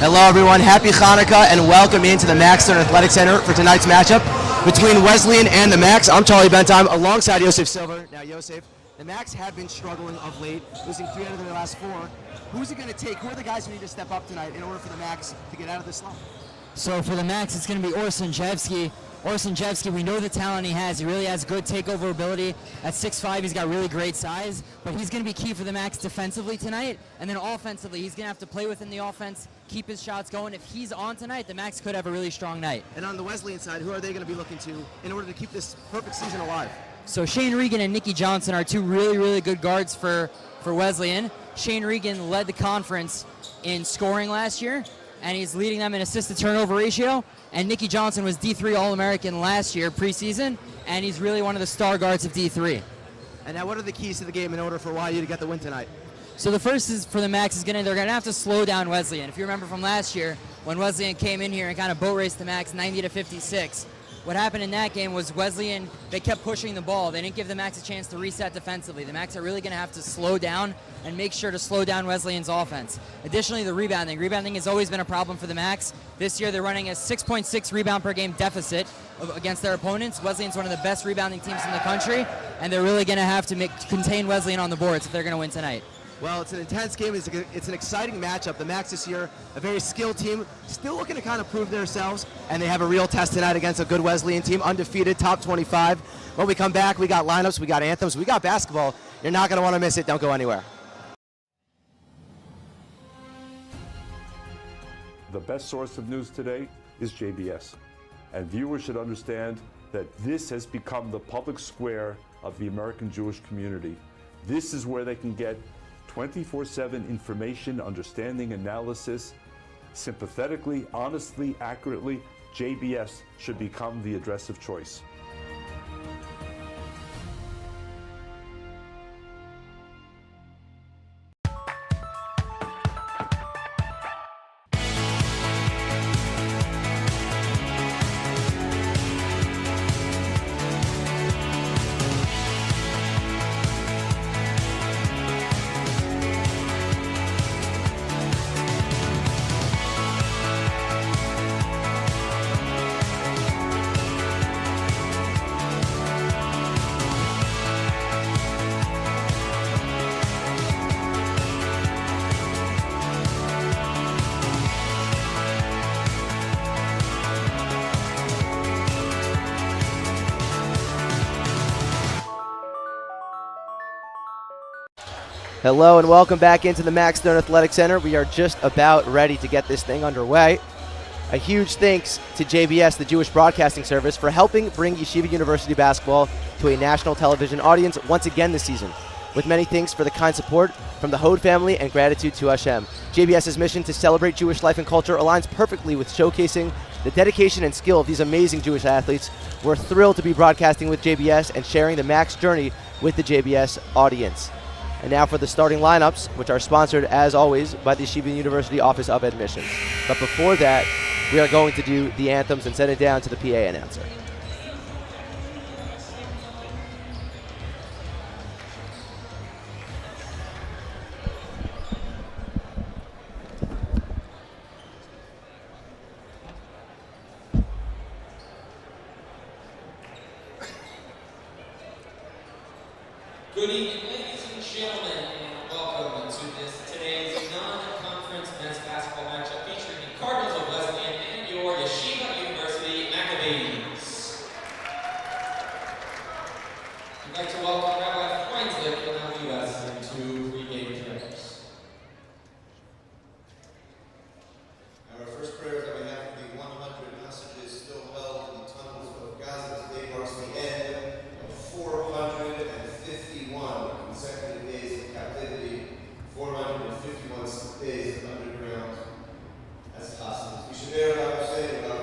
Hello everyone, happy Hanukkah and welcome into the Max Stern Athletic Center for tonight's matchup between Wesleyan and the Max. I'm Charlie Bentheim alongside Yosef Silver. Now Yosef, the Max have been struggling of late, losing 3 out of their last 4. Who's it going to take? Who are the guys who need to step up tonight in order for the Max to get out of this slump? So for the Max, it's going to be Orsanjevsky. Orsanjevsky, we know the talent he has. He really has good takeover ability. At 6'5", he's got really great size, but he's going to be key for the Max defensively tonight. And then offensively, he's going to have to play within the offense, keep his shots going. If he's on tonight, the Max could have a really strong night. And on the Wesleyan side, who are they going to be looking to in order to keep this perfect season alive? So Shane Regan and Nicky Johnson are 2 really, really good guards for Wesleyan. Shane Regan led the conference in scoring last year, and he's leading them in assist-to-turnover ratio. And Nicky Johnson was D3 All-American last year, preseason, and he's really one of the star guards of D3. And now what are the keys to the game in order for YU to get the win tonight? So the first is for the Max they're going to have to slow down Wesleyan. If you remember from last year, when Wesleyan came in here and kind of boat raced the Max 90-56, what happened in that game was Wesleyan, they kept pushing the ball. They didn't give the Max a chance to reset defensively. The Max are really going to have to slow down and make sure to slow down Wesleyan's offense. Additionally, the rebounding. Rebounding has always been a problem for the Max. This year, they're running a 6.6 rebound per game deficit against their opponents. Wesleyan's one of the best rebounding teams in the country, and they're really going to have to contain Wesleyan on the boards if they're going to win tonight. Well, it's an intense game. It's an exciting matchup. The Max this year, a very skilled team, still looking to kind of prove themselves, and they have a real test tonight against a good Wesleyan team, undefeated, top 25. When we come back, we got lineups, we got anthems, we got basketball. You're not going to want to miss it. Don't go anywhere. The best source of news today is JBS, and viewers should understand that this has become the public square of the American Jewish community. This is where they can get 24/7 information, understanding, analysis, sympathetically, honestly, accurately. JBS should become the address of choice. Hello and welcome back into the Max Stern Athletic Center. We are just about ready to get this thing underway. A huge thanks to JBS, the Jewish Broadcasting Service, for helping bring Yeshiva University basketball to a national television audience once again this season. With many thanks for the kind support from the Hode family and gratitude to Hashem. JBS's mission to celebrate Jewish life and culture aligns perfectly with showcasing the dedication and skill of these amazing Jewish athletes. We're thrilled to be broadcasting with JBS and sharing the Max journey with the JBS audience. And now for the starting lineups, which are sponsored, as always, by the Yeshiva University Office of Admissions. But before that, we are going to do the anthems and send it down to the PA announcer. Good evening, ladies and gentlemen, and welcome to today's non-conference men's basketball matchup featuring the Cardinals of Wesleyan and your Yeshiva University Maccabees. I'd like to welcome Rabbi Freundlich from the U.S. into Pregame prayers. Our first prayer is on behalf of the 100 hostages still held in the tunnels of Gaza. Today marks the end of 451 consecutive days of captivity, 451 days of underground as hostages. We should bear our saying about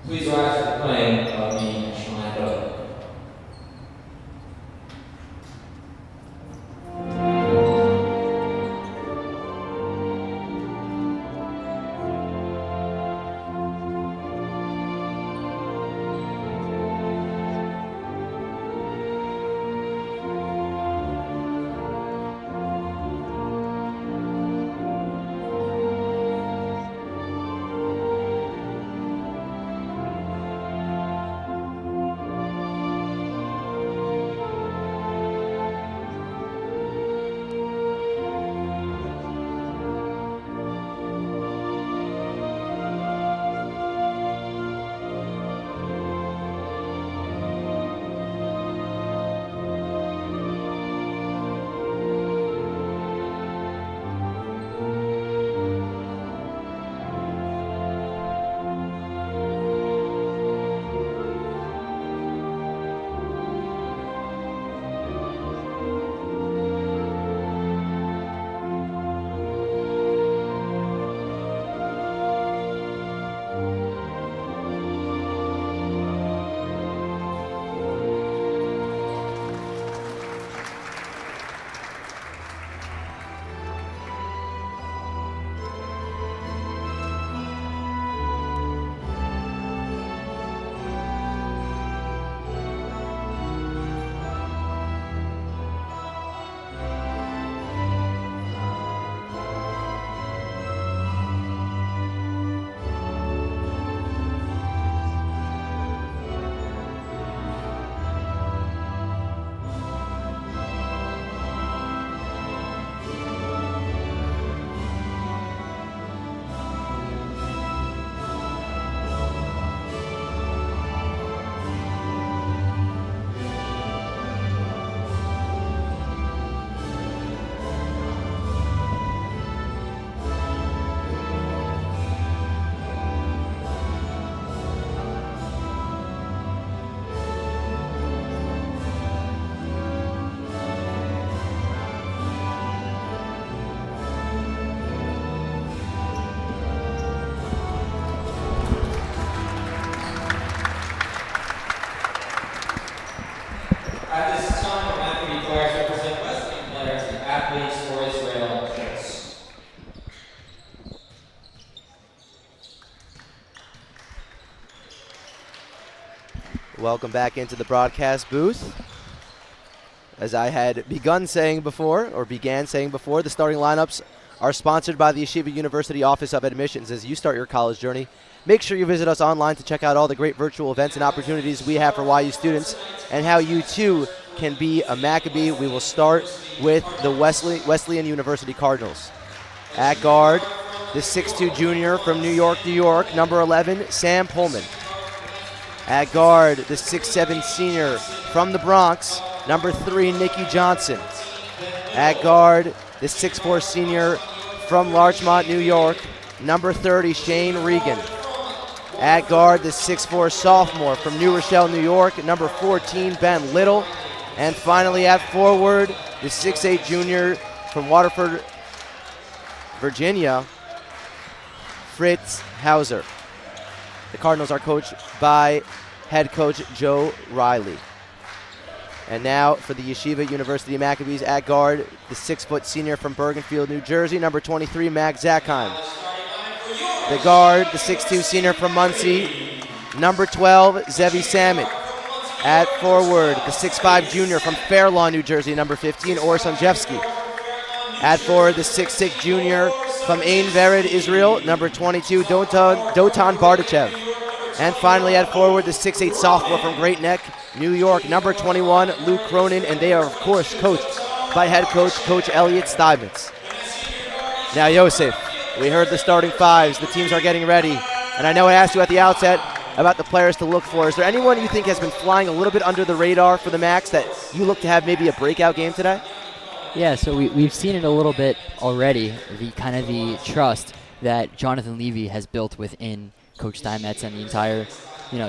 Please rise for the playing of the national anthem. At this time, I'm happy to declare to represent Wesleyan players and athletes for Israel shirts. Welcome back into the broadcast booth. As I had began saying before, the starting lineups are sponsored by the Yeshiva University Office of Admissions. As you start your college journey, make sure you visit us online to check out all the great virtual events and opportunities we have for YU students and how you too can be a Maccabee. We will start with the Wesleyan University Cardinals. At guard, the 6'2 junior from New York, New York, number 11, Sam Pullman. At guard, the 6'7 senior from the Bronx, number 3, Nikki Johnson. At guard, the 6'4 senior from Larchmont, New York, number 30, Shane Regan. At guard, the 6'4 sophomore from New Rochelle, New York, number 14, Ben Little. And finally at forward, the 6'8 junior from Waterford, Virginia, Fritz Hauser. The Cardinals are coached by head coach Joe Riley. And now for the Yeshiva University Maccabees at guard, the 6-foot senior from Bergenfield, New Jersey, number 23, Mag Zakheim. The guard, the 6'2 senior from Muncie, number 12, Zevi Samet. At forward, the 6'5 junior from Fair Lawn, New Jersey, number 15, Or Sanjevsky. At forward, the 6'6 junior from Ein Vered, Israel, number 22, Dotan Bardachev. And finally at forward, the 6'8 sophomore from Great Neck, New York, number 21, Luke Cronin, and they are, of course, coached by head coach, Coach Elliot Steinmetz. Now, Yosef, we heard the starting fives. The teams are getting ready. And I know I asked you at the outset about the players to look for. Is there anyone you think has been flying a little bit under the radar for the Max that you look to have maybe a breakout game today? Yeah, so we've seen it a little bit already, the trust that Jonathan Levy has built within Coach Steinmetz and the entire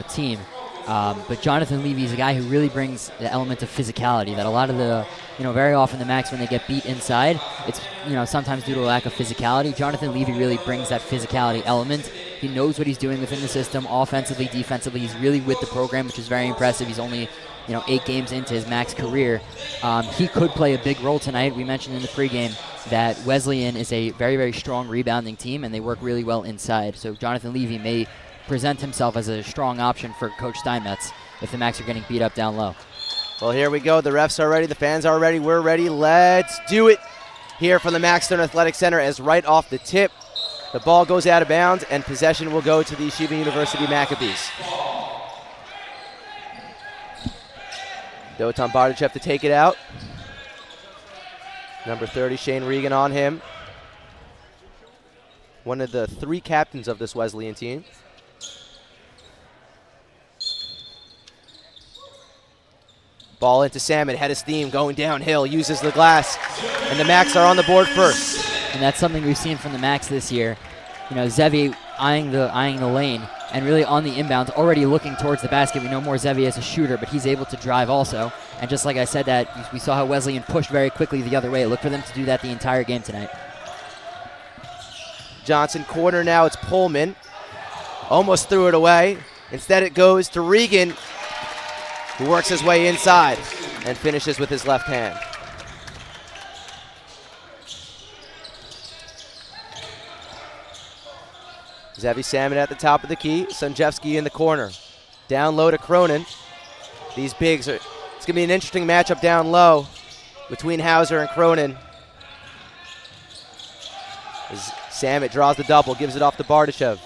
team. But Jonathan Levy is a guy who really brings the element of physicality that a lot of the, very often the Max, when they get beat inside, it's, sometimes due to a lack of physicality. Jonathan Levy really brings that physicality element. He knows what he's doing within the system, offensively, defensively. He's really with the program, which is very impressive. He's only, 8 games into his Max career. He could play a big role tonight. We mentioned in the pregame that Wesleyan is a very, very strong rebounding team, and they work really well inside. So Jonathan Levy may present himself as a strong option for Coach Steinmetz if the Max are getting beat up down low. Well, here we go. The refs are ready. The fans are ready. We're ready. Let's do it here from the Max Stone Athletic Center as right off the tip, the ball goes out of bounds, and possession will go to the Yeshiva University Maccabees. Dotan Bardachev to take it out. Number 30, Shane Regan on him. One of the 3 captains of this Wesleyan team. Ball into Samet, head of steam, going downhill, uses the glass, and the Max are on the board first. And that's something we've seen from the Max this year. Zevi eyeing the lane, and really on the inbounds, already looking towards the basket. We know more Zevi as a shooter, but he's able to drive also. And just like I said, that we saw how Wesleyan pushed very quickly the other way. Look for them to do that the entire game tonight. Johnson corner now, it's Pullman. Almost threw it away. Instead it goes to Regan, who works his way inside and finishes with his left hand. Zevi Samet at the top of the key. Sanjevsky in the corner. Down low to Cronin. These bigs it's going to be an interesting matchup down low between Hauser and Cronin. As Samet draws the double, gives it off to Bardachev.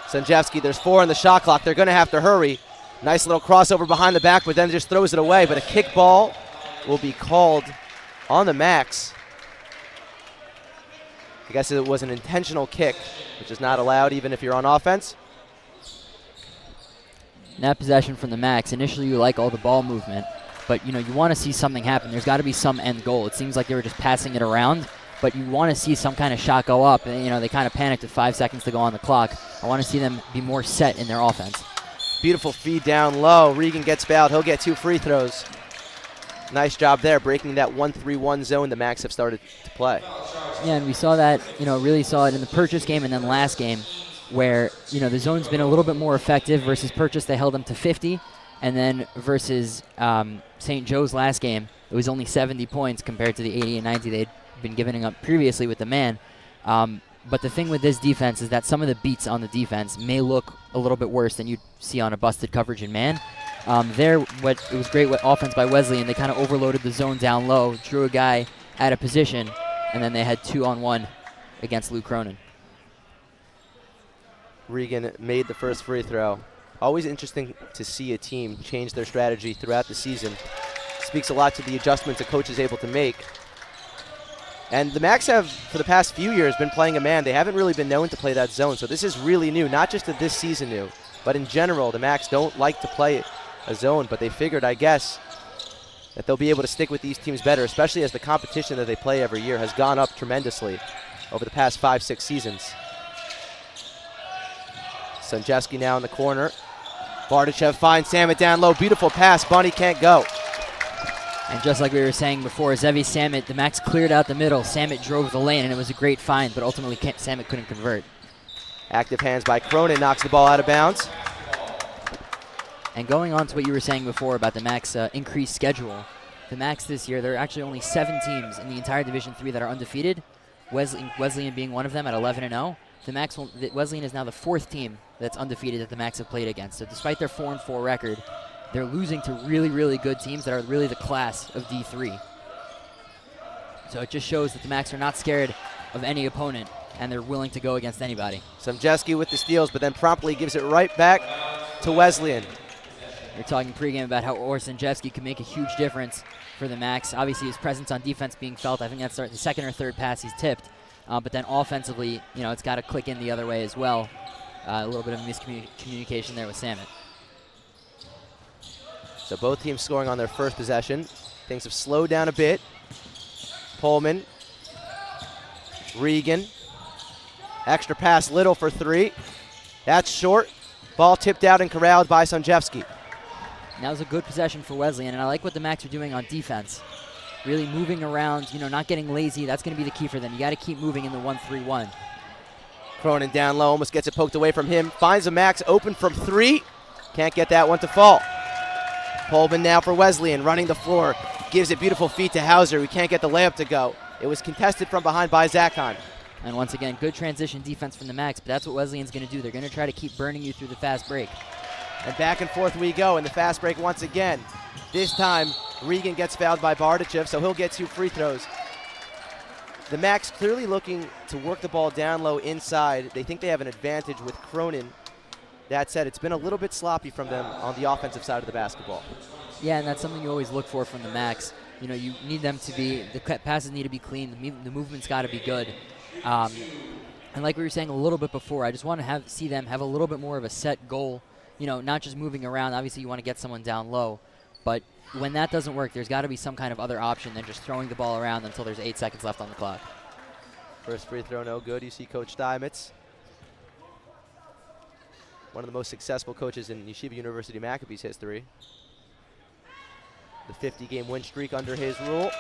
Sanjevsky, there's 4 on the shot clock. They're going to have to hurry. Nice little crossover behind the back, but then just throws it away. But a kick ball will be called on the Max. I guess it was an intentional kick, which is not allowed even if you're on offense. That possession from the Max, initially you like all the ball movement, but you want to see something happen. There's got to be some end goal. It seems like they were just passing it around, but you want to see some kind of shot go up. And, they kind of panicked with 5 seconds to go on the clock. I want to see them be more set in their offense. Beautiful feed down low. Regan gets fouled. He'll get 2 free throws. Nice job there, breaking that 1-3-1 zone the Max have started to play. Yeah, and we saw that, really saw it in the Purchase game and then last game where, the zone's been a little bit more effective versus Purchase. They held them to 50. And then versus St. Joe's last game, it was only 70 points compared to the 80 and 90 they'd been giving up previously with the man. But the thing with this defense is that some of the beats on the defense may look a little bit worse than you'd see on a busted coverage in man. It was great with offense by Wesleyan. They kind of overloaded the zone down low, drew a guy out of position, and then they had 2-on-1 against Luke Cronin. Regan made the first free throw. Always interesting to see a team change their strategy throughout the season. Speaks a lot to the adjustments a coach is able to make. And the Max have, for the past few years, been playing a man. They haven't really been known to play that zone, so this is really new, not just that this season new, but in general, the Max don't like to play a zone, but they figured, I guess, that they'll be able to stick with these teams better, especially as the competition that they play every year has gone up tremendously over the past 5-6 seasons. Sanjevsky now in the corner. Bardachev finds Samet down low. Beautiful pass. Bunny can't go. And just like we were saying before, Zevi Samet, the Max cleared out the middle. Samet drove the lane, and it was a great find, but ultimately Samet couldn't convert. Active hands by Cronin knocks the ball out of bounds. And going on to what you were saying before about the Max increased schedule, the Max this year, there are actually only 7 teams in the entire Division III that are undefeated, Wesleyan being one of them at 11-0. Wesleyan is now the 4th team that's undefeated that the Max have played against. So despite their 4-4 record, they're losing to really, really good teams that are really the class of D3. So it just shows that the Max are not scared of any opponent, and they're willing to go against anybody. Samjeski with the steals, but then promptly gives it right back to Wesleyan. We're talking pregame about how Samjeski can make a huge difference for the Max. Obviously, his presence on defense being felt. I think that's the second or third pass he's tipped. But then offensively, it's got to click in the other way as well. A little bit of miscommunication there with Samit. So both teams scoring on their first possession. Things have slowed down a bit. Pullman. Regan. Extra pass, Little for 3. That's short. Ball tipped out and corralled by Samjeski. That was a good possession for Wesleyan, and I like what the Max are doing on defense. Really moving around, not getting lazy. That's going to be the key for them. You got to keep moving in the 1-3-1. Cronin down low, almost gets it poked away from him. Finds a Max open from 3. Can't get that one to fall. Pullman now for Wesleyan, running the floor. Gives it beautiful feet to Hauser. We can't get the layup to go. It was contested from behind by Zakheim. And once again, good transition defense from the Max, but that's what Wesleyan's going to do. They're going to try to keep burning you through the fast break. And back and forth we go in the fast break once again. This time, Regan gets fouled by Bardachev, so he'll get 2 free throws. The Max clearly looking to work the ball down low inside. They think they have an advantage with Cronin. That said, it's been a little bit sloppy from them on the offensive side of the basketball. Yeah, and that's something you always look for from the Max. You need them to be, the passes need to be clean, the movement's got to be good. And like we were saying a little bit before, I just want to see them have a little bit more of a set goal, not just moving around. Obviously, you want to get someone down low, but when that doesn't work, there's got to be some kind of other option than just throwing the ball around until there's 8 seconds left on the clock. First free throw, no good. You see Coach Steinmetz, one of the most successful coaches in Yeshiva University Maccabees history. The 50-game win streak under his rule.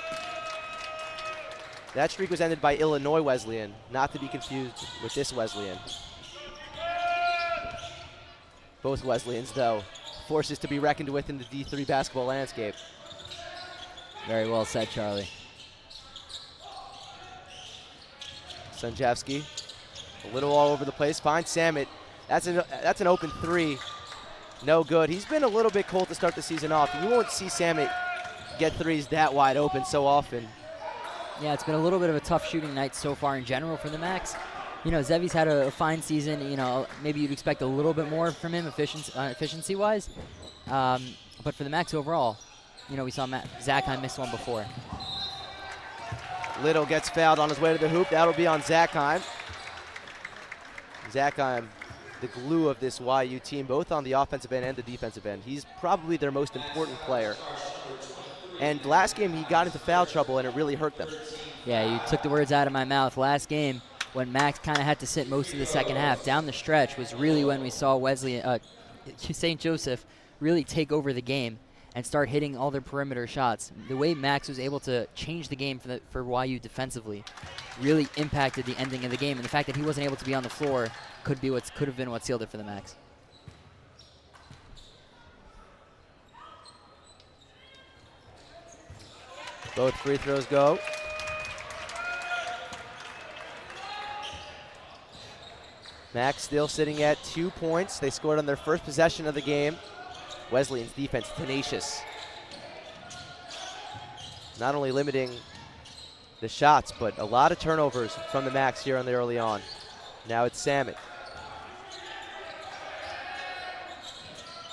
That streak was ended by Illinois Wesleyan, not to be confused with this Wesleyan. Both Wesleyans, though, forces to be reckoned with in the D3 basketball landscape. Very well said, Charlie. Samjeski, a little all over the place, finds Samit. That's an open 3. No good. He's been a little bit cold to start the season off. You won't see Samit get 3s that wide open so often. Yeah, it's been a little bit of a tough shooting night so far in general for the Max. Zevi's had a fine season. Maybe you'd expect a little bit more from him efficiency-wise. But for the Max overall, we saw Zakheim miss one before. Little gets fouled on his way to the hoop. That'll be on Zakheim. Zakheim, the glue of this YU team, both on the offensive end and the defensive end. He's probably their most important player. And last game, he got into foul trouble, and it really hurt them. Yeah, you took the words out of my mouth. Last game, when Max kind of had to sit most of the second half, down the stretch was really when we saw St. Joseph really take over the game and start hitting all their perimeter shots. The way Max was able to change the game for YU defensively really impacted the ending of the game, and the fact that he wasn't able to be on the floor could have been what sealed it for the Max. Both free throws go. Max still sitting at 2 points. They scored on their first possession of the game. Wesleyan's defense tenacious. Not only limiting the shots, but a lot of turnovers from the Max here on the early on. Now it's Samit.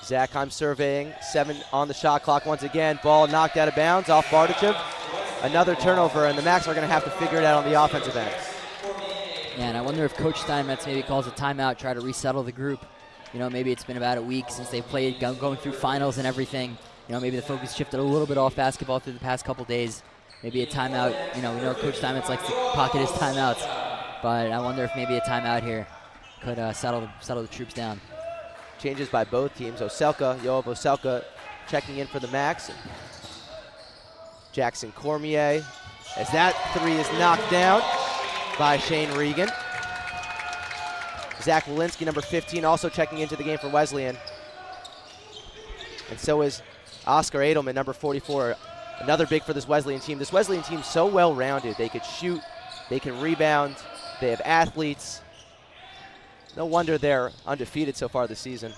Zakheim surveying, 7 on the shot clock once again. Ball knocked out of bounds off Bardachev. Another turnover, and the Max are going to have to figure it out on the offensive end. Yeah, and I wonder if Coach Steinmetz maybe calls a timeout, try to resettle the group. Maybe it's been about a week since they've played, going through finals and everything. Maybe the focus shifted a little bit off basketball through the past couple days. Maybe a timeout. We know Coach Steinmetz likes to pocket his timeouts, but I wonder if maybe a timeout here could settle the troops down. Changes by both teams. Yoav Oselka checking in for the Max. Jackson Cormier, as that 3 is knocked down by Shane Regan. Zach Walensky, number 15, also checking into the game for Wesleyan. And so is Oscar Edelman, number 44, another big for this Wesleyan team. This Wesleyan team's so well-rounded. They could shoot, they can rebound, they have athletes. No wonder they're undefeated so far this season.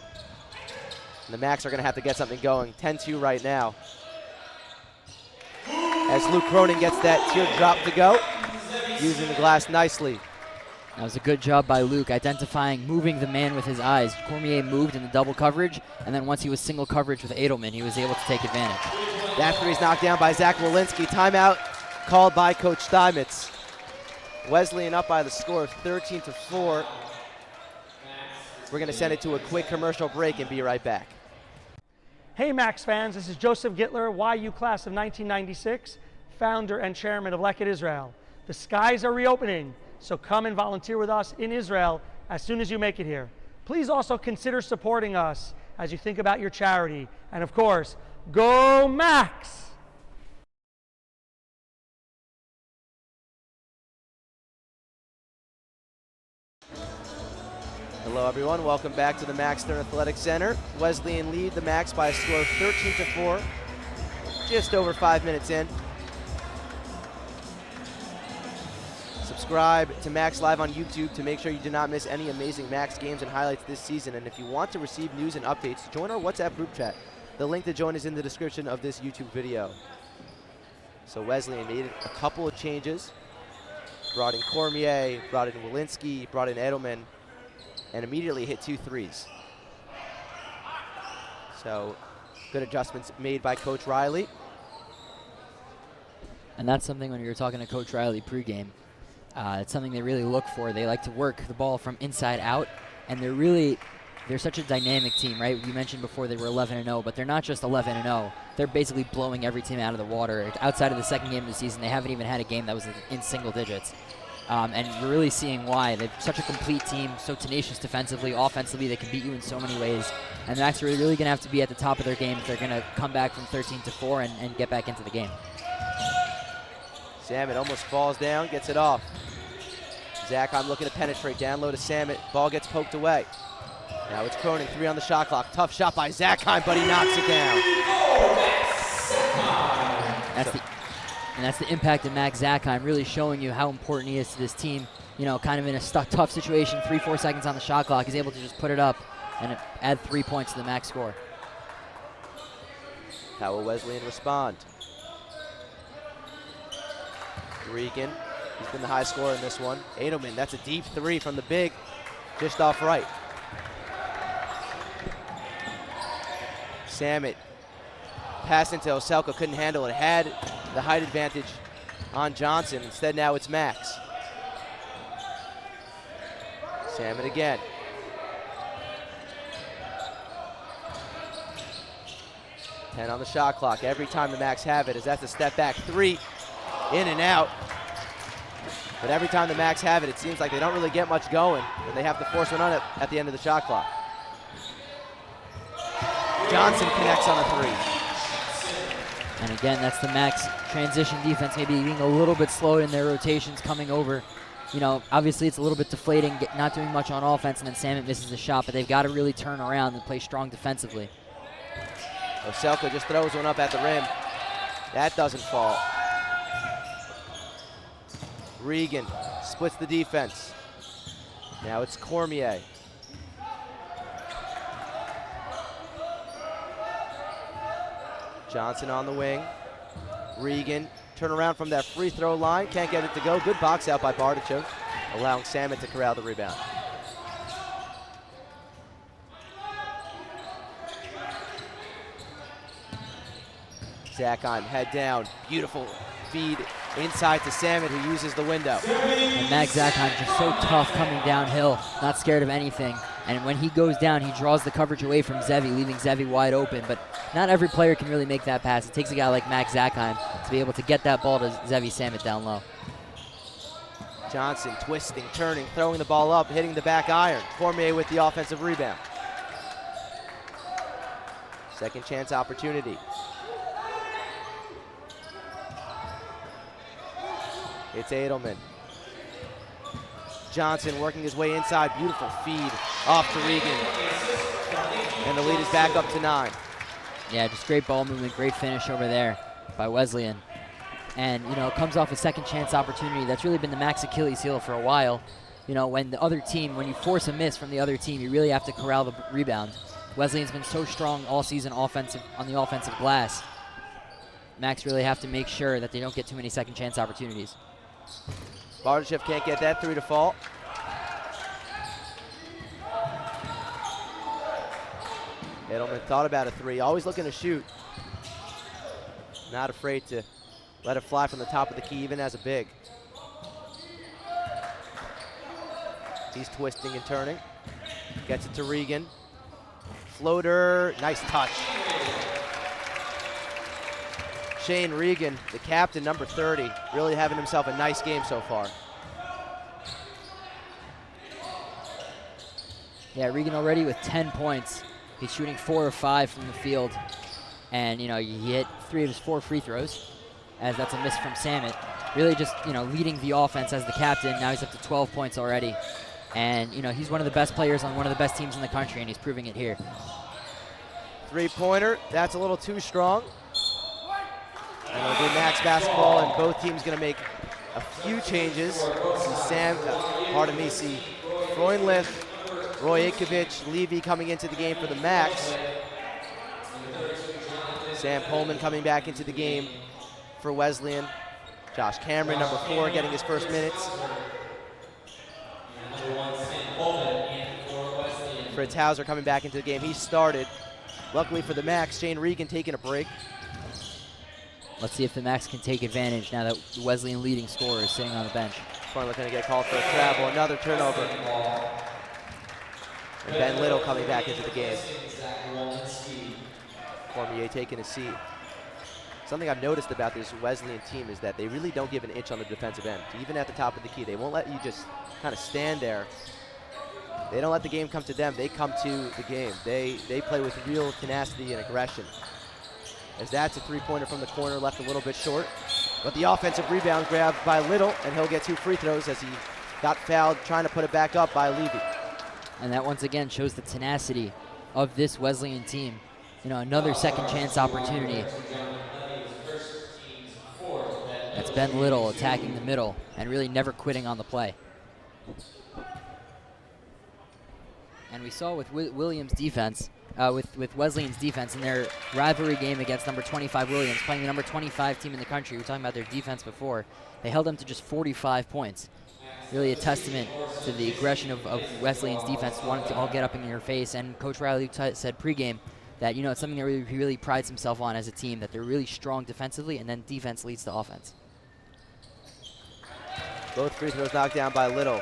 And the Macs are going to have to get something going. 10-2 right now. As Luke Cronin gets that teardrop to go, using the glass nicely. That was a good job by Luke, identifying, moving the man with his eyes. Cormier moved in the double coverage, and then once he was single coverage with Edelman, he was able to take advantage. That three's knocked down by Zach Walensky. Timeout called by Coach Steinmetz. Wesleyan up by the score of 13-4. We're going to send it to a quick commercial break and be right back. Hey Max fans, this is Joseph Gittler, YU class of 1996, founder and chairman of Leket Israel. The skies are reopening, so come and volunteer with us in Israel as soon as you make it here. Please also consider supporting us as you think about your charity. And of course, go Max! Hello everyone, welcome back to the Max Stern Athletic Center. Wesleyan lead the Macs by a score of 13-4, just over 5 minutes in. Subscribe to Max Live on YouTube to make sure you do not miss any amazing Max games and highlights this season. And if you want to receive news and updates, join our WhatsApp group chat. The link to join is in the description of this YouTube video. So Wesleyan made a couple of changes. Brought in Cormier, brought in Walensky, brought in Edelman, and immediately hit 2 threes. So good adjustments made by Coach Riley. And that's something when you were talking to Coach Riley pregame, it's something they really look for. They like to work the ball from inside out, and they're such a dynamic team, right? You mentioned before they were 11-0, but they're not just 11-0. They're basically blowing every team out of the water. Outside of the second game of the season, they haven't even had a game that was in single digits. And you're really seeing why. They're such a complete team, so tenacious defensively, offensively. They can beat you in so many ways. And the Macs are really going to have to be at the top of their game if they're going to come back from 13-4 and get back into the game. Samet almost falls down, gets it off. Zach, I'm looking to penetrate, down low to Samet. Ball gets poked away. Now it's Cronin, 3 on the shot clock. Tough shot by Zachheim, but he knocks it down. That's the impact of Max Zachheim, really showing you how important he is to this team. You know, kind of in a tough situation, 3-4 seconds on the shot clock. He's able to just put it up and add 3 points to the Max score. How will Wesleyan respond? Regan, he's been the high scorer in this one. Edelman, that's a deep 3 from the big, just off right. Samet, pass into Oselka, couldn't handle it. Had the height advantage on Johnson. Instead, now it's Max. Samet again. Ten on the shot clock. Every time the Macs have it, as that's a step back 3, in and out. But every time the Macs have it, it seems like they don't really get much going, and they have to force one on it at the end of the shot clock. Johnson connects on a 3. And again, that's the Max transition defense, maybe being a little bit slow in their rotations coming over. You know, obviously it's a little bit deflating, not doing much on offense, and then Samet misses the shot, but they've got to really turn around and play strong defensively. Oselka just throws one up at the rim. That doesn't fall. Regan splits the defense. Now it's Cormier. Johnson on the wing. Regan, turn around from that free throw line. Can't get it to go. Good box out by Bardachuk, allowing Samet to corral the rebound. Zachheim, head down. Beautiful feed inside to Samet, who uses the window. And Max Zachheim just so tough coming downhill, not scared of anything. And when he goes down, he draws the coverage away from Zevi, leaving Zevi wide open. But not every player can really make that pass. It takes a guy like Max Zachheim to be able to get that ball to Zevi Samet down low. Johnson twisting, turning, throwing the ball up, hitting the back iron. Cormier with the offensive rebound. Second chance opportunity. It's Edelman. Johnson working his way inside. Beautiful feed off to Regan. And the lead is back up to 9. Yeah, just great ball movement, great finish over there by Wesleyan. And, it comes off a second chance opportunity. That's really been the Max Achilles heel for a while. When the other team, when you force a miss from the other team, you really have to corral the rebound. Wesleyan's been so strong all season on the offensive glass. Max really have to make sure that they don't get too many second chance opportunities. Bardashev can't get that 3 to fall. Edelman thought about a 3, always looking to shoot. Not afraid to let it fly from the top of the key, even as a big. He's twisting and turning. Gets it to Regan. Floater, nice touch. Shane Regan, the captain, number 30, really having himself a nice game so far. Yeah, Regan already with 10 points. He's shooting 4 of 5 from the field. And, he hit 3 of his 4 free throws, as that's a miss from Samet. Really just, leading the offense as the captain. Now he's up to 12 points already. And, he's one of the best players on one of the best teams in the country, and he's proving it here. 3-pointer, that's a little too strong. And it'll be Max basketball, and both teams going to make a few changes. See Freundlich, Roy Ikovich, Levy coming into the game for the Max. Sam Pullman coming back into the game for Wesleyan. Josh Cameron, number 4, getting his first minutes. Fritz Hauser coming back into the game. He started. Luckily for the Max, Shane Regan taking a break. Let's see if the Max can take advantage now that the Wesleyan leading scorer is sitting on the bench. Freundlich going to get called for a travel. Another turnover. And Ben Little coming back into the game. Cormier taking a seat. Something I've noticed about this Wesleyan team is that they really don't give an inch on the defensive end. Even at the top of the key, they won't let you just kind of stand there. They don't let the game come to them. They come to the game. They play with real tenacity and aggression. As that's a 3-pointer from the corner, left a little bit short. But the offensive rebound grabbed by Little, and he'll get 2 free throws as he got fouled trying to put it back up by Levy. And that once again shows the tenacity of this Wesleyan team. Another second chance opportunity. That's Ben Little attacking the middle and really never quitting on the play. And we saw with Williams' defense, with Wesleyan's defense in their rivalry game against number 25 Williams, playing the number 25 team in the country. We were talking about their defense before. They held them to just 45 points. Really a testament to the aggression of Wesleyan's defense, wanting to all get up in your face. And Coach Riley said pregame that, it's something that he really prides himself on as a team, that they're really strong defensively, and then defense leads to offense. Both free throws knocked down by Little.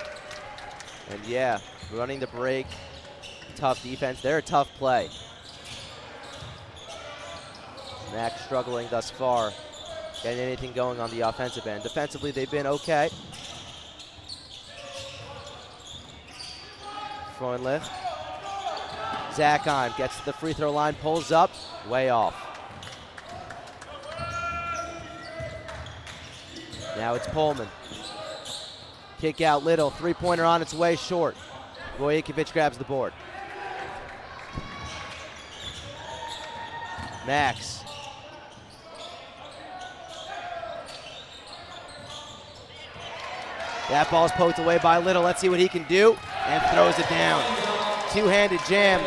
And yeah, running the break, tough defense. They're a tough play. Max struggling thus far, getting anything going on the offensive end. Defensively, they've been okay. Freundlich. Zakon gets to the free throw line, pulls up, way off. Now it's Pullman. Kick out Little, 3-pointer on its way, short. Roy Ikovich grabs the board. Max. That ball's poked away by Little. Let's see what he can do. And throws it down. Two-handed jam.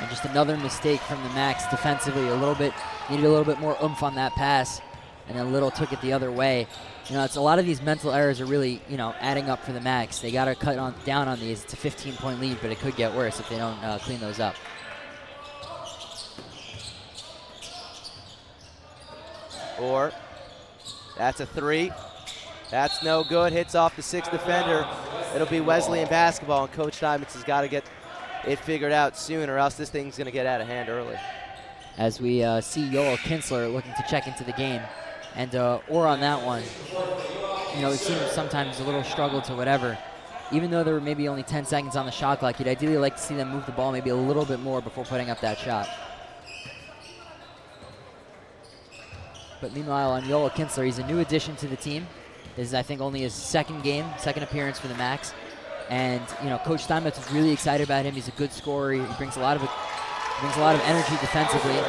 And just another mistake from the Max defensively. Needed a little bit more oomph on that pass. And then Little took it the other way. It's a lot of these mental errors are really, adding up for the Max. They got to cut down on these. It's a 15-point lead, but it could get worse if they don't clean those up. Or that's a 3. That's no good. Hits off the 6th defender. It'll be Wesleyan basketball, and Coach Steinmetz has got to get it figured out soon, or else this thing's going to get out of hand early. As we see Yoel Kinsler looking to check into the game. And or on that one, we've seen him sometimes a little struggle to whatever. Even though there were maybe only 10 seconds on the shot clock, you'd ideally like to see them move the ball maybe a little bit more before putting up that shot. But meanwhile, on Yoel Kinsler, he's a new addition to the team. This is, I think, only his second appearance for the Max. And, Coach Steinmetz is really excited about him. He's a good scorer. He brings a lot of Brings a lot of energy defensively,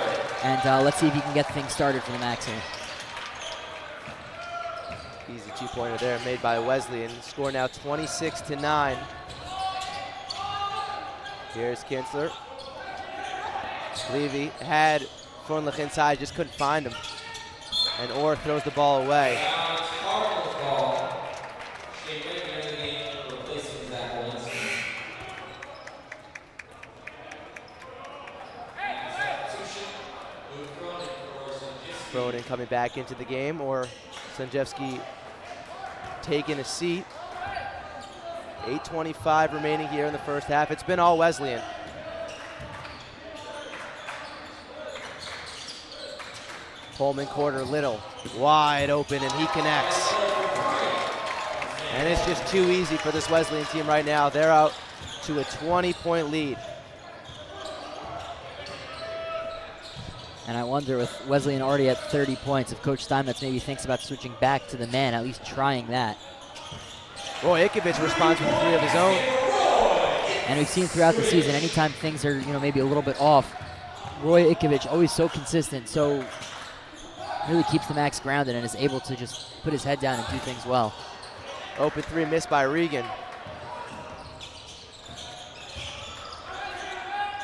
and let's see if he can get things started for the Max here. Easy two-pointer there made by Wesleyan. Score now 26-9. Here's Kinsler. Levy had Freundlich inside, just couldn't find him. And Orr throws the ball away. Cronin coming back into the game, or Sanjevsky taking a seat. 8:25 remaining here in the first half. It's been all Wesleyan. Pullman corner, Little, wide open, and he connects. And it's just too easy for this Wesleyan team right now. They're out to a 20-point lead. And I wonder, with Wesleyan already at 30 points, if Coach Steinmetz maybe thinks about switching back to the man, at least trying that. Roy Ikovich responds with 3 of his own. And we've seen throughout the season, anytime things are, maybe a little bit off, Roy Ikovich always so consistent, so really keeps the Max grounded and is able to just put his head down and do things well. Open 3 missed by Regan.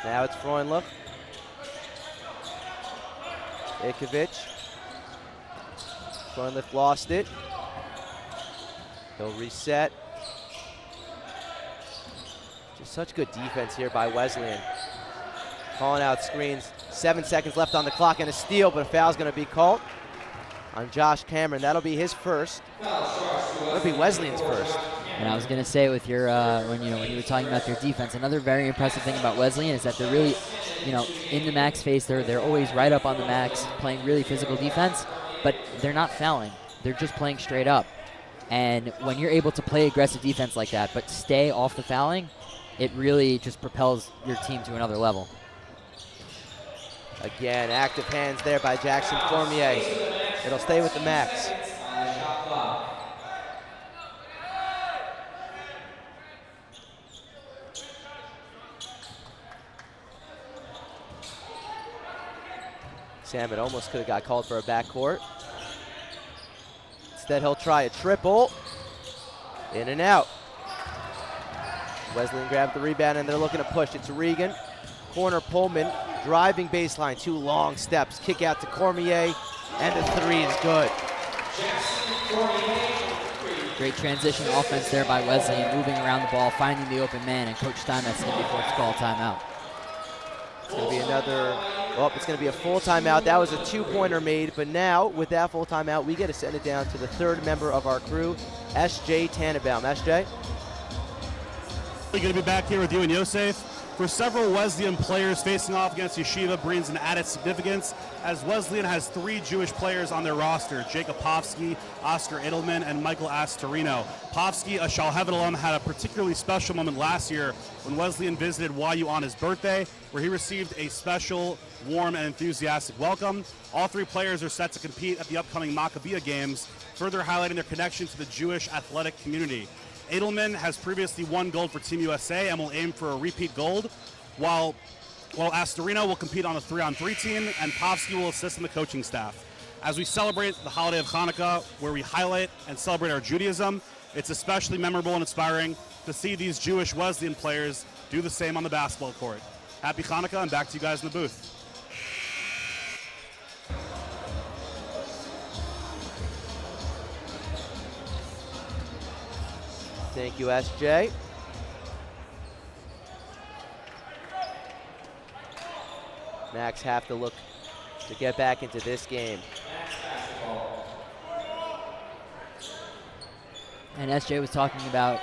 Now it's Freundlich. Ikovich. Freundlich lost it. He'll reset. Just such good defense here by Wesleyan. Calling out screens. 7 seconds left on the clock and a steal, but a foul's going to be called on Josh Cameron. That'll be his first. That'll be Wesleyan's first. And I was going to say, with your when you were talking about their defense, another very impressive thing about Wesleyan is that they're really, in the Max face, they're always right up on the Max, playing really physical defense, but they're not fouling. They're just playing straight up. And when you're able to play aggressive defense like that, but stay off the fouling, it really just propels your team to another level. Again, active hands there by Jackson Cormier. It'll stay with the Max. Salmon almost could have got called for a backcourt. Instead, he'll try a triple. In and out. Wesleyan grabbed the rebound, and they're looking to push. It's Regan. Corner Pullman. Driving baseline. 2 long steps. Kick out to Cormier. And the 3 is good. Great transition offense there by Wesleyan, moving around the ball, finding the open man, and Coach Steinmetz going to be forced to call timeout. It's going to be another, it's going to be a full timeout. That was a 2-pointer made, but now with that full timeout, we get to send it down to the 3rd member of our crew, S.J. Tannenbaum. S.J.? We're going to be back here with you and Yosef. For several Wesleyan players facing off against Yeshiva brings an added significance, as Wesleyan has 3 Jewish players on their roster: Jacob Povsky, Oscar Edelman, and Michael Astorino. Povsky, a Shalhevet alum, had a particularly special moment last year when Wesleyan visited YU on his birthday, where he received a special, warm, and enthusiastic welcome. All 3 players are set to compete at the upcoming Maccabiah Games, further highlighting their connection to the Jewish athletic community. Edelman has previously won gold for Team USA and will aim for a repeat gold, while Astorino will compete on a 3-on-3 team, and Povsky will assist in the coaching staff. As we celebrate the holiday of Hanukkah, where we highlight and celebrate our Judaism, it's especially memorable and inspiring to see these Jewish Wesleyan players do the same on the basketball court. Happy Hanukkah, and back to you guys in the booth. Thank you, S.J. Max have to look to get back into this game. And SJ was talking about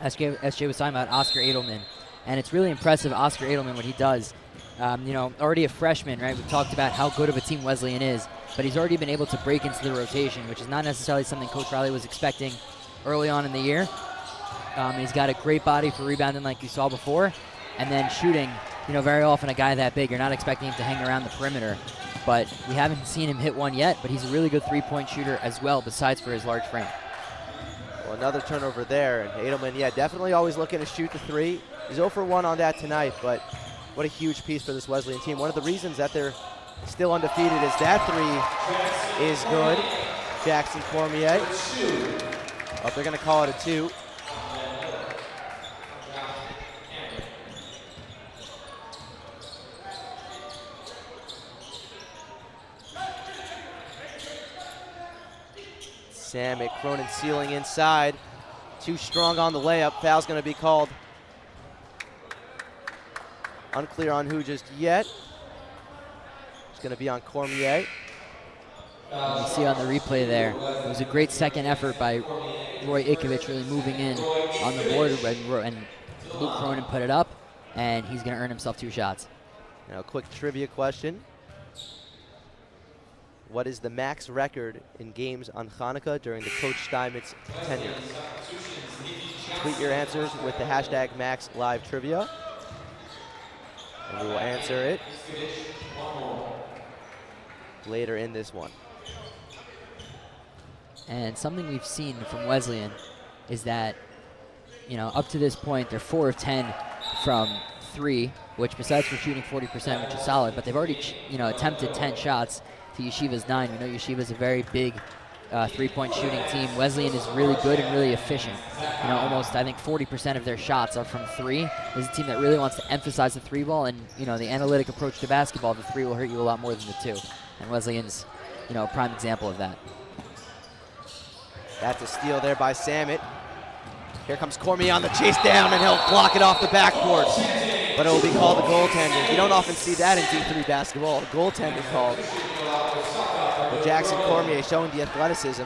Oscar Edelman, and it's really impressive, Oscar Edelman, what he does. Already a freshman, right? We've talked about how good of a team Wesleyan is, but he's already been able to break into the rotation, which is not necessarily something Coach Riley was expecting early on in the year. He's got a great body for rebounding like you saw before, and then shooting. Very often a guy that big, you're not expecting him to hang around the perimeter, but we haven't seen him hit one yet, but he's a really good 3-point shooter as well, besides for his large frame. Well, another turnover there, and Edelman, definitely always looking to shoot the 3. He's 0 for 1 on that tonight, but What a huge piece for this Wesleyan team. One of the reasons that they're still undefeated is that three is good. Jackson Cormier. Oh, they're going to call it a 2. Samet, Cronin sealing inside. Too strong on the layup. Foul's going to be called. Unclear on who just yet. It's going to be on Cormier. You see on the replay there, it was a great second effort by Roy Ikovich really moving in on the board, and Luke Cronin put it up, and he's going to earn himself 2 shots. Now, a quick trivia question. What is the max record in games on Hanukkah during the Coach Steinmetz tenure? Tweet your answers with the hashtag MaxLiveTrivia, and we will answer it later in this one. And something we've seen from Wesleyan is that, up to this point, they're 4 of 10 from 3, which besides for shooting 40%, which is solid, but they've already, attempted 10 shots to Yeshiva's 9. We know Yeshiva's a very big three-point shooting team. Wesleyan is really good and really efficient. Almost, I think, 40% of their shots are from 3. This is a team that really wants to emphasize the 3 ball, and, the analytic approach to basketball, the 3 will hurt you a lot more than the 2. And Wesleyan's, a prime example of that. That's a steal there by Samet. Here comes Cormier on the chase down, and he'll block it off the backboard. But it will be called a goaltending. You don't often see that in D3 basketball, a goaltending called. But Jackson Cormier showing the athleticism.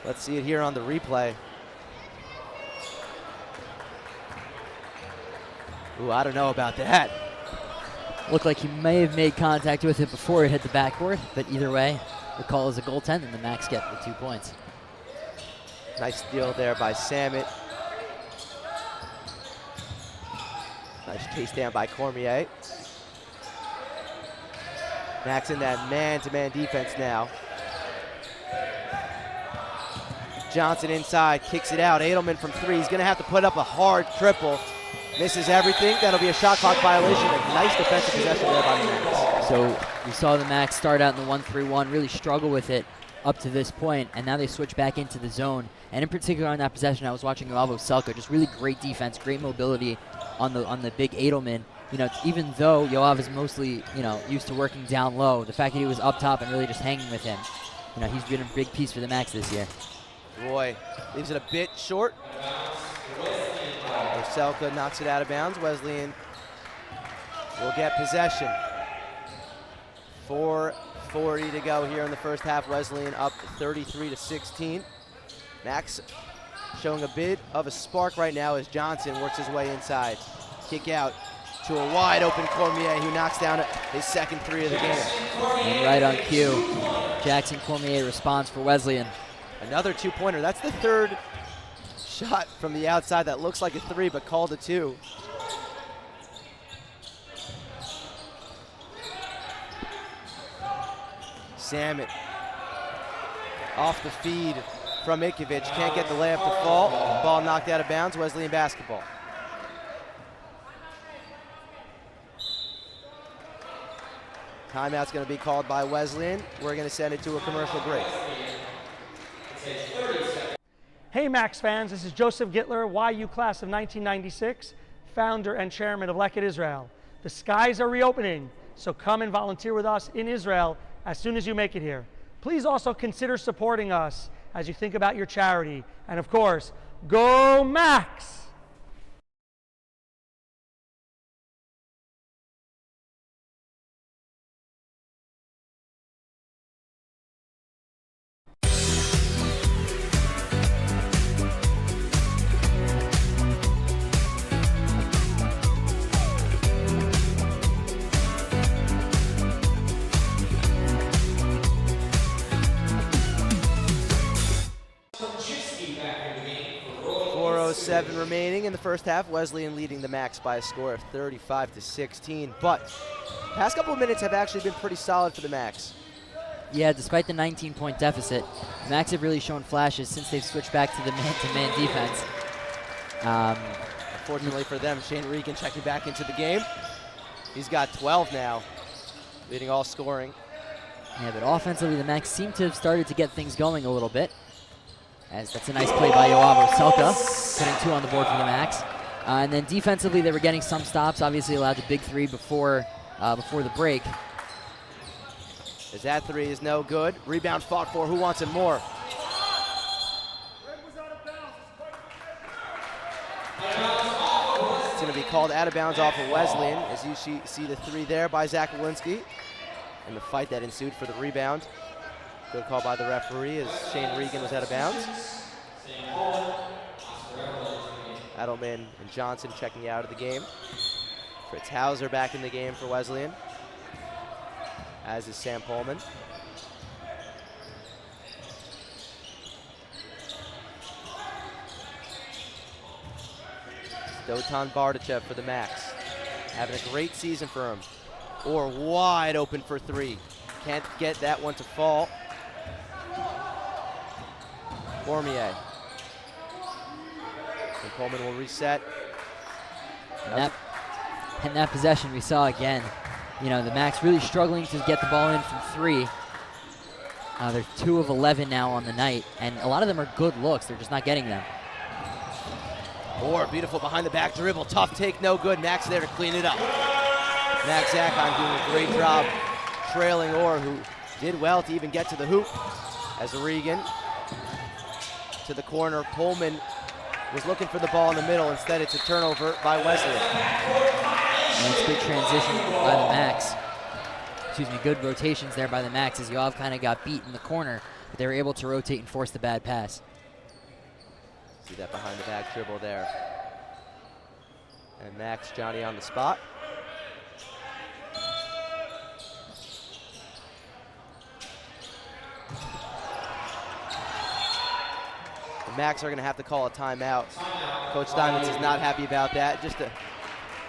Let's see it here on the replay. Ooh, I don't know about that. Looked like he may have made contact with it before it hit the backboard, but either way, the call is a goaltend, and the Max get the 2 points. Nice steal there by Samet. Nice chase down by Cormier. Max in that man-to-man defense now. Johnson inside, kicks it out. Edelman from 3. He's going to have to put up a hard triple. Misses everything. That'll be a shot clock violation. A nice defensive possession there by the Max. So we saw the Max start out in the 1-3-1, really struggle with it up to this point, and now they switch back into the zone. And in particular on that possession, I was watching Yoavo Selka, just really great defense, great mobility on the big Edelman. Even though Yoav is mostly, used to working down low, the fact that he was up top and really just hanging with him, he's been a big piece for the Max this year. Roy leaves it a bit short. Selka knocks it out of bounds. Wesleyan will get possession. 4:40 to go here in the first half. Wesleyan up 33-16. Max showing a bit of a spark right now as Johnson works his way inside. Kick out to a wide open Cormier, who knocks down his second 3 of the game. And right on cue, Jackson Cormier responds for Wesleyan. Another 2-pointer. That's the 3rd shot from the outside that looks like a 3 but called a 2. Samet off the feed from Ikovich. Can't get the layup to fall. Ball knocked out of bounds. Wesleyan basketball. Timeout's going to be called by Wesleyan. We're going to send it to a commercial break. Hey Max fans, this is Joseph Gittler, YU class of 1996, founder and chairman of Leket Israel. The skies are reopening, so come and volunteer with us in Israel as soon as you make it here. Please also consider supporting us as you think about your charity. And of course, go Max! Remaining in the first half. Wesleyan leading the Max by a score of 35-16, but past couple of minutes have actually been pretty solid for the Max. Yeah, despite the 19-point deficit, the Max have really shown flashes since they've switched back to the man-to-man defense. Fortunately for them, Shane Regan checking back into the game. He's got 12 now, leading all scoring. Yeah, but offensively, the Macs seem to have started to get things going a little bit. As that's a nice play by Yoav Selka, putting 2 on the board for the Macs. And then defensively, they were getting some stops. Obviously, allowed the big 3 before the break. As that 3 is no good. Rebound fought for. Who wants it more? It's going to be called out of bounds off of Wesleyan, as you see the 3 there by Zach Walensky. And the fight that ensued for the rebound. Good call by the referee as Shane Regan was out of bounds. Adelman and Johnson checking out of the game. Fritz Hauser back in the game for Wesleyan, as is Sam Pullman. Dotan Bardachev for the Macs. Having a great season for him. Or wide open for 3. Can't get that one to fall. Cormier. And Pullman will reset. And that possession we saw again. You know, the Macs really struggling to get the ball in from 3. They're 2 of 11 now on the night, and a lot of them are good looks. They're just not getting them. Orr, beautiful behind the back dribble. Tough take, no good. Max there to clean it up. Max Zakon doing a great job trailing Orr, who did well to even get to the hoop. As Regan to the corner. Pullman was looking for the ball in the middle. Instead, it's a turnover by Wesleyan. And it's good transition by the Macs. Excuse me, good rotations there by the Macs as Yoav kind of got beat in the corner, but they were able to rotate and force the bad pass. See that behind the back dribble there. And Max Johnny on the spot. The Macs are going to have to call a timeout. Coach Diamonds is not happy about that. Just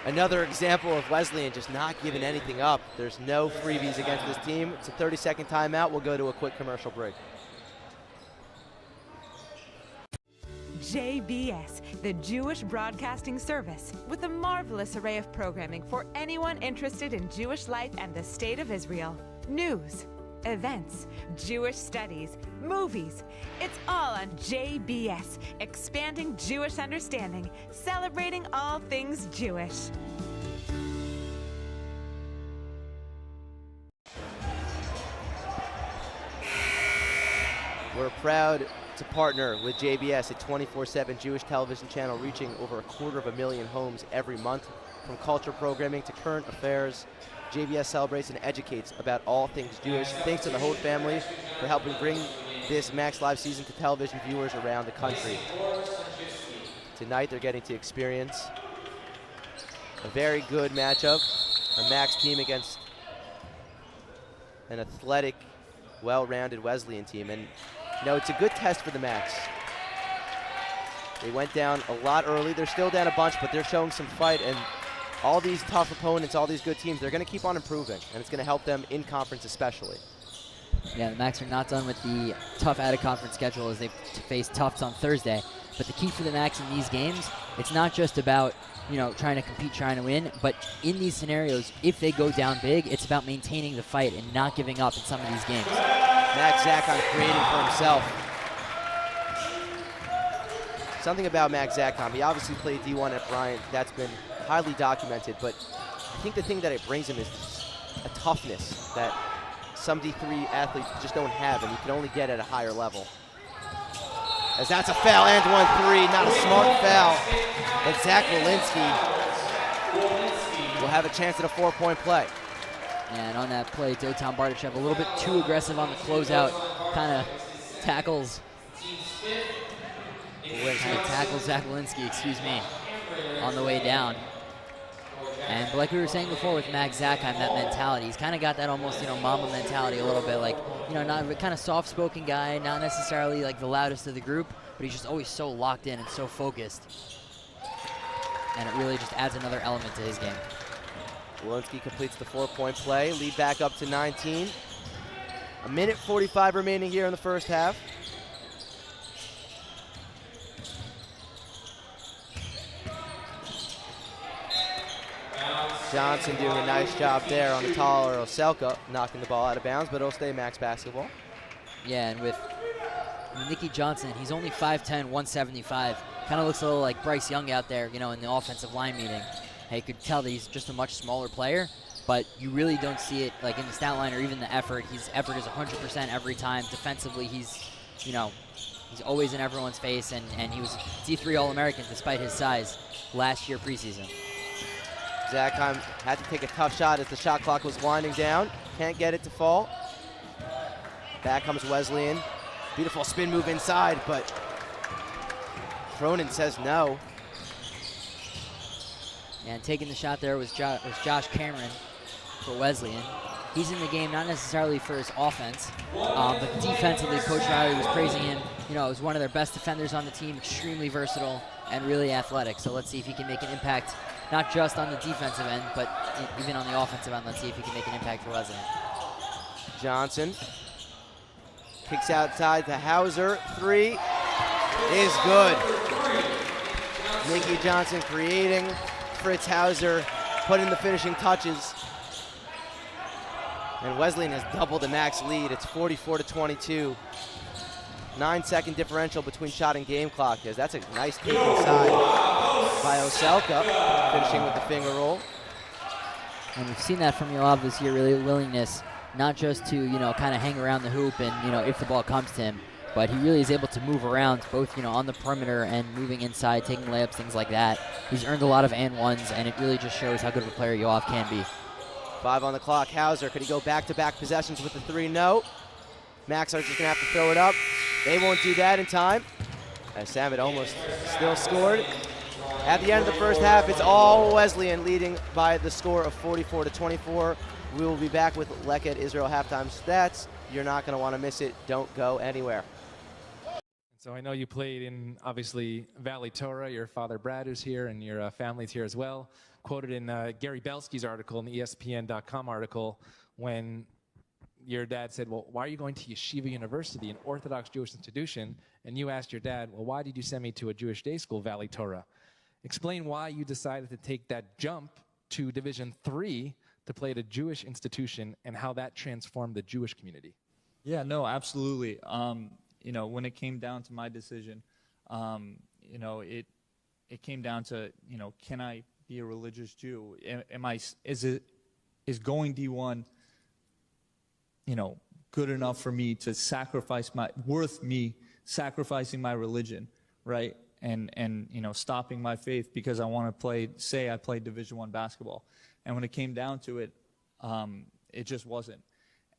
another example of Wesleyan just not giving anything up. There's no freebies against this team. It's a 30-second timeout. We'll go to a quick commercial break. JBS, the Jewish Broadcasting Service, with a marvelous array of programming for anyone interested in Jewish life and the State of Israel. News, events, Jewish studies, movies. It's all on JBS, expanding Jewish understanding, celebrating all things Jewish. We're proud to partner with JBS, a 24/7 Jewish television channel reaching over 250,000 homes every month. From culture programming to current affairs, JBS celebrates and educates about all things Jewish. Thanks to the Holt family for helping bring this Max Live season to television viewers around the country. Tonight they're getting to experience a very good matchup, a Max team against an athletic, well-rounded Wesleyan team. And you know, it's a good test for the Macs. They went down a lot early. They're still down a bunch, but they're showing some fight. And all these tough opponents, all these good teams, they're going to keep on improving, and it's going to help them in conference especially. Yeah, the Macs are not done with the tough out-of-conference schedule as they face Tufts on Thursday. But the key for the Macs in these games, it's not just about, you know, trying to compete, trying to win, but in these scenarios, if they go down big, it's about maintaining the fight and not giving up in some of these games. Max Zakon creating for himself. Something about Max Zakon, he obviously played D1 at Bryant. That's been highly documented, but I think the thing that it brings him is a toughness that some D3 athletes just don't have, and you can only get at a higher level. As that's a foul and 1-3, not a smart foul. But Zach Walensky will have a chance at a 4-point play. And on that play, Dotan Bardachev a little bit too aggressive on the closeout, kind of tackles Zach Walensky, excuse me, on the way down. And like we were saying before with Max Zakheim, that mentality, he's kind of got that almost, you know, Mamba mentality a little bit, like, you know, not kind of soft-spoken guy, not necessarily like the loudest of the group, but he's just always so locked in and so focused. And it really just adds another element to his game. Walensky completes the 4-point play, lead back up to 19. A minute 45 remaining here in the first half. Johnson doing a nice job there on the taller Oselka, knocking the ball out of bounds, but it'll stay Max basketball. Yeah, and with Nicky Johnson, he's only 5'10", 175. Kind of looks a little like Bryce Young out there, you know, in the offensive line meeting. Hey, you could tell that he's just a much smaller player, but you really don't see it like in the stat line or even the effort. His effort is 100% every time. Defensively, he's always in everyone's face, and he was D3 All-American despite his size last year preseason. Zakheim had to take a tough shot as the shot clock was winding down. Can't get it to fall. Back comes Wesleyan. Beautiful spin move inside, but Cronin says no. And taking the shot there was Josh Cameron for Wesleyan. He's in the game not necessarily for his offense, but defensively, Coach Riley was praising him. You know, he was one of their best defenders on the team, extremely versatile and really athletic. So let's see if he can make an impact, not just on the defensive end, but even on the offensive end. Let's see if he can make an impact for Wesleyan. Johnson kicks outside to Hauser. Three is good. Nicky Johnson creating. Fritz Hauser putting the finishing touches. And Wesleyan has doubled the Max lead. It's 44-22. 9-second differential between shot and game clock. That's a nice take inside by Oselka, finishing with the finger roll. And we've seen that from Yoav this year, really willingness not just to, kind of hang around the hoop and, if the ball comes to him, but he really is able to move around both, on the perimeter and moving inside, taking layups, things like that. He's earned a lot of and ones, and it really just shows how good of a player Yoav can be. 5 on the clock. Hauser, could he go back-to-back possessions with the 3? No. Max are just going to have to throw it up. They won't do that in time. As Samet almost still scored. At the end of the first half, it's all Wesleyan leading by the score of 44-24. We will be back with Leket Israel halftime stats. You're not going to want to miss it. Don't go anywhere. So I know you played in, obviously, Valley Torah. Your father, Brad, is here, and your family's here as well. Quoted in Gary Belsky's article, in the ESPN.com article, when your dad said, well, why are you going to Yeshiva University, an Orthodox Jewish institution? And you asked your dad, well, why did you send me to a Jewish day school, Valley Torah? Explain why you decided to take that jump to Division III to play at a Jewish institution and how that transformed the Jewish community. Yeah, no, absolutely. When it came down to my decision, it came down to, can I be a religious Jew? Is going D1, good enough for me to worth me sacrificing my religion, right? And stopping my faith because I want to say I played Division I basketball. And when it came down to it, it just wasn't.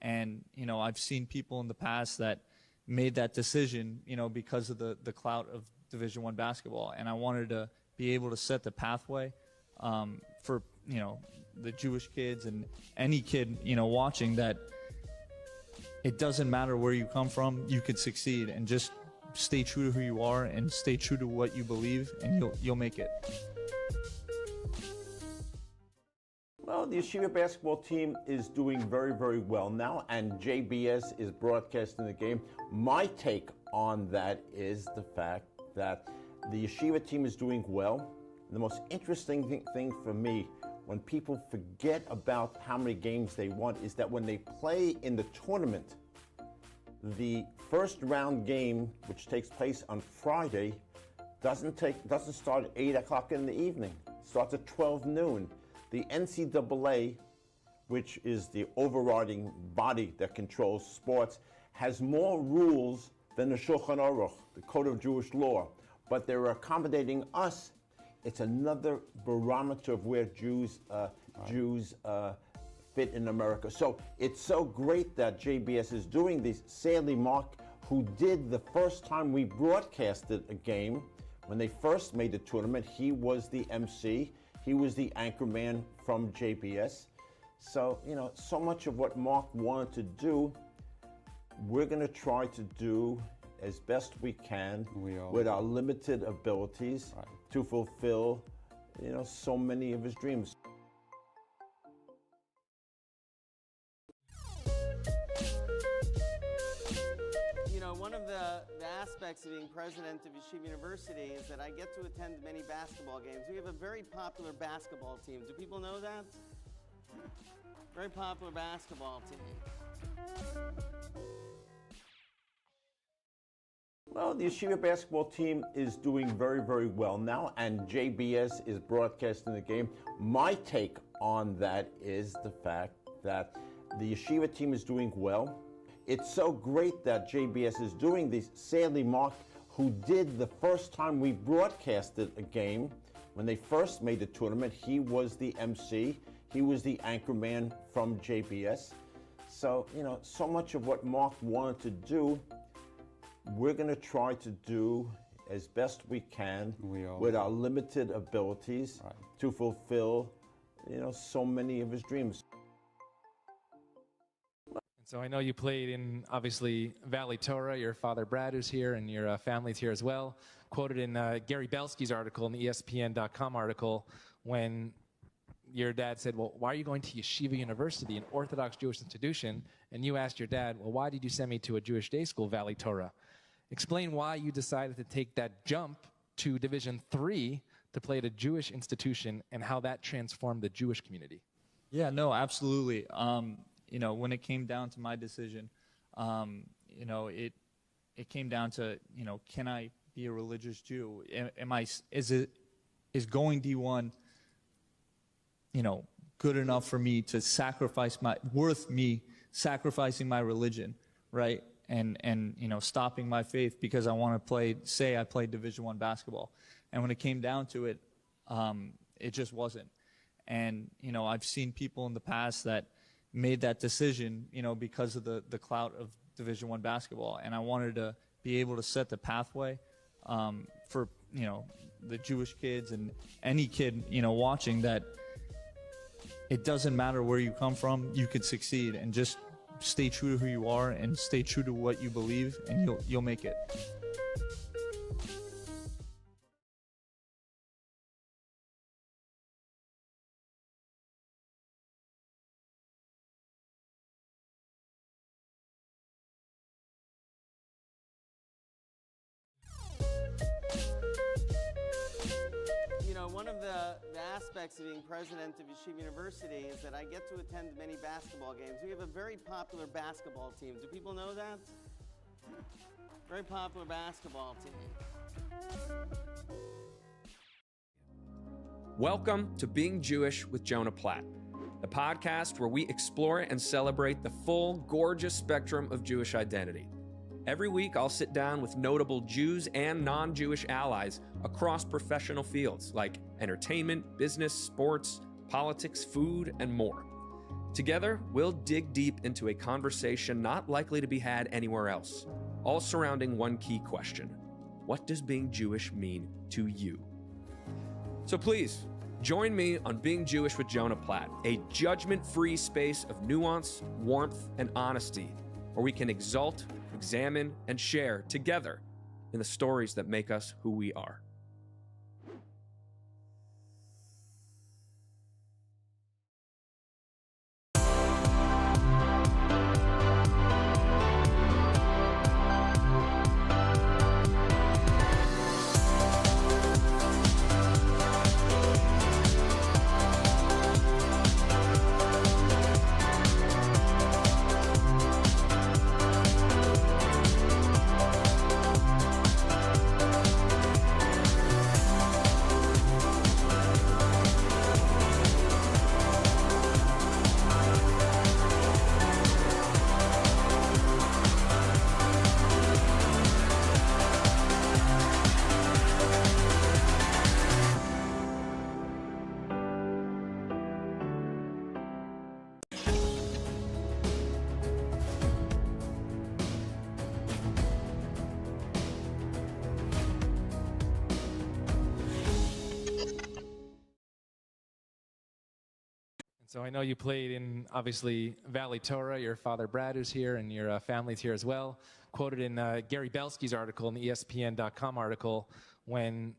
And, I've seen people in the past that made that decision, because of the clout of Division I basketball. And I wanted to be able to set the pathway for, the Jewish kids and any kid, watching, that it doesn't matter where you come from, you could succeed, and just stay true to who you are and stay true to what you believe, and you'll make it. Well, the Yeshiva basketball team is doing very, very well now, and JBS is broadcasting the game. My take on that is the fact that the Yeshiva team is doing well. The most interesting thing for me, when people forget about how many games they won, is that when they play in the tournament, the first round game, which takes place on Friday, doesn't start at 8 o'clock in the evening. It starts at 12 noon. The NCAA, which is the overriding body that controls sports, has more rules than the Shulchan Aruch, the Code of Jewish Law. But they're accommodating us. It's another barometer of where Jews fit in America. So it's so great that JBS is doing this. Sadly, Mark, who did the first time we broadcasted a game, when they first made the tournament, he was the MC. He was the anchor man from JBS. So, so much of what Mark wanted to do, we're going to try to do as best we can with our limited abilities to fulfill, so many of his dreams. One of the aspects aspects of being president of Yeshiva University is that I get to attend many basketball games. We have a very popular basketball team. Do people know that? Very popular basketball team. Well, the Yeshiva basketball team is doing very, very well now, and JBS is broadcasting the game. My take on that is the fact that the Yeshiva team is doing well. It's so great that JBS is doing this. Sadly, Mark, who did the first time we broadcasted a game, when they first made the tournament, he was the MC. He was the anchor man from JBS. So, you know, so much of what Mark wanted to do, we're going to try to do as best we can with our limited abilities to fulfill, you know, so many of his dreams. So I know you played in, obviously, Valley Torah. Your father, Brad, is here, and your family's here as well. Quoted in Gary Belsky's article, in the ESPN.com article, when your dad said, well, why are you going to Yeshiva University, an Orthodox Jewish institution? And you asked your dad, well, why did you send me to a Jewish day school, Valley Torah? Explain why you decided to take that jump to Division III to play at a Jewish institution and how that transformed the Jewish community. Yeah, no, absolutely. You know, when it came down to my decision, you know, it came down to, you know, can I be a religious Jew? Is going D1, you know, good enough for me to sacrifice sacrificing my religion, right? And you know, stopping my faith because I want to say I played Division I basketball. And when it came down to it, it just wasn't. And, you know, I've seen people in the past that made that decision, you know, because of the clout of Division I basketball. And I wanted to be able to set the pathway for, you know, the Jewish kids and any kid, you know, watching, that it doesn't matter where you come from, you could succeed, and just stay true to who you are and stay true to what you believe, and you'll make it. One of the aspects of being president of Yeshiva University is that I get to attend many basketball games. We have a very popular basketball team. Do people know that? Very popular basketball team. Welcome to Being Jewish with Jonah Platt, the podcast where we explore and celebrate the full, gorgeous spectrum of Jewish identity. Every week, I'll sit down with notable Jews and non-Jewish allies across professional fields like entertainment, business, sports, politics, food, and more. Together, we'll dig deep into a conversation not likely to be had anywhere else, all surrounding one key question: what does being Jewish mean to you? So please, join me on Being Jewish with Jonah Platt, a judgment-free space of nuance, warmth, and honesty, where we can exalt, examine, and share together in the stories that make us who we are. So I know you played in, obviously, Valley Torah. Your father, Brad, is here, and your family's here as well. Quoted in Gary Belsky's article, in the ESPN.com article, when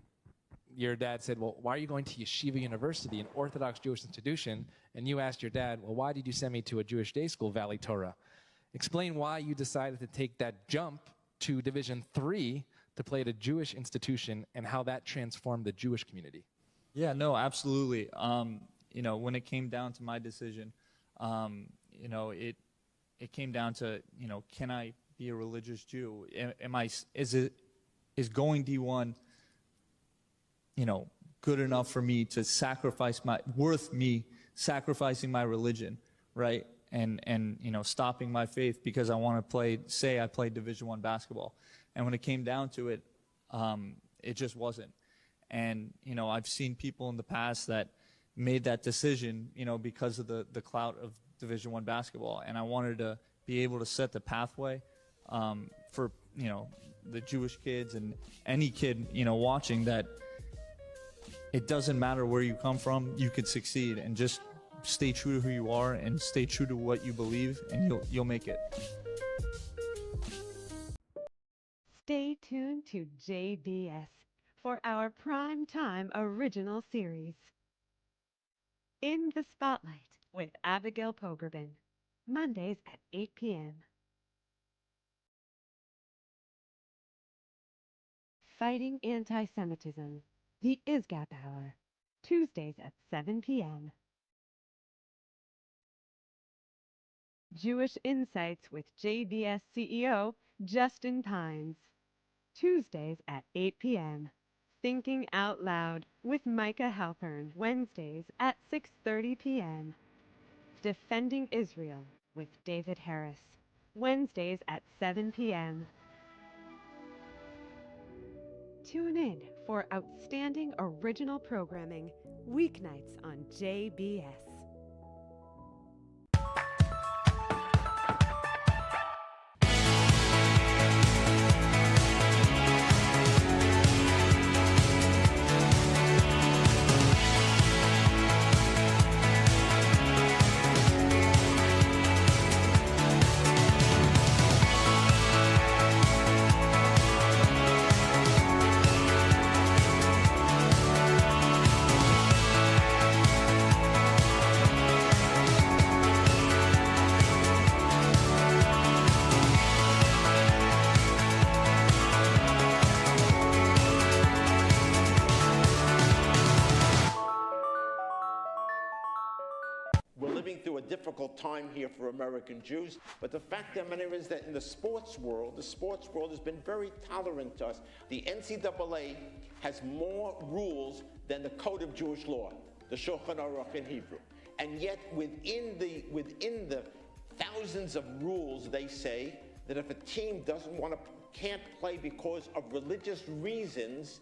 your dad said, well, why are you going to Yeshiva University, an Orthodox Jewish institution? And you asked your dad, well, why did you send me to a Jewish day school, Valley Torah? Explain why you decided to take that jump to Division III to play at a Jewish institution and how that transformed the Jewish community? Yeah, no, absolutely. When it came down to my decision, it came down to, can I be a religious Jew? Is going D1, good enough for me to worth me sacrificing my religion, right? And stopping my faith because I want to say I played Division I basketball. And when it came down to it, it just wasn't. And, I've seen people in the past that made that decision, because of the clout of Division I basketball. And I wanted to be able to set the pathway for, the Jewish kids and any kid, watching, that it doesn't matter where you come from, you could succeed, and just stay true to who you are and stay true to what you believe, and you'll make it. Stay tuned to JBS for our primetime original series, In the Spotlight with Abigail Pogrebin, Mondays at 8 p.m. Fighting Anti-Semitism, the ISGAP Hour, Tuesdays at 7 p.m. Jewish Insights with JBS CEO Justin Pines, Tuesdays at 8 p.m. Thinking Out Loud with Micah Halpern, Wednesdays at 6:30 p.m. Defending Israel with David Harris, Wednesdays at 7 p.m. Tune in for outstanding original programming, weeknights on JBS. Through a difficult time here for American Jews, but the fact of the matter is that in the sports world has been very tolerant to us. The NCAA has more rules than the Code of Jewish Law, the Shulchan Aruch in Hebrew, and yet within the thousands of rules, they say that if a team can't play because of religious reasons,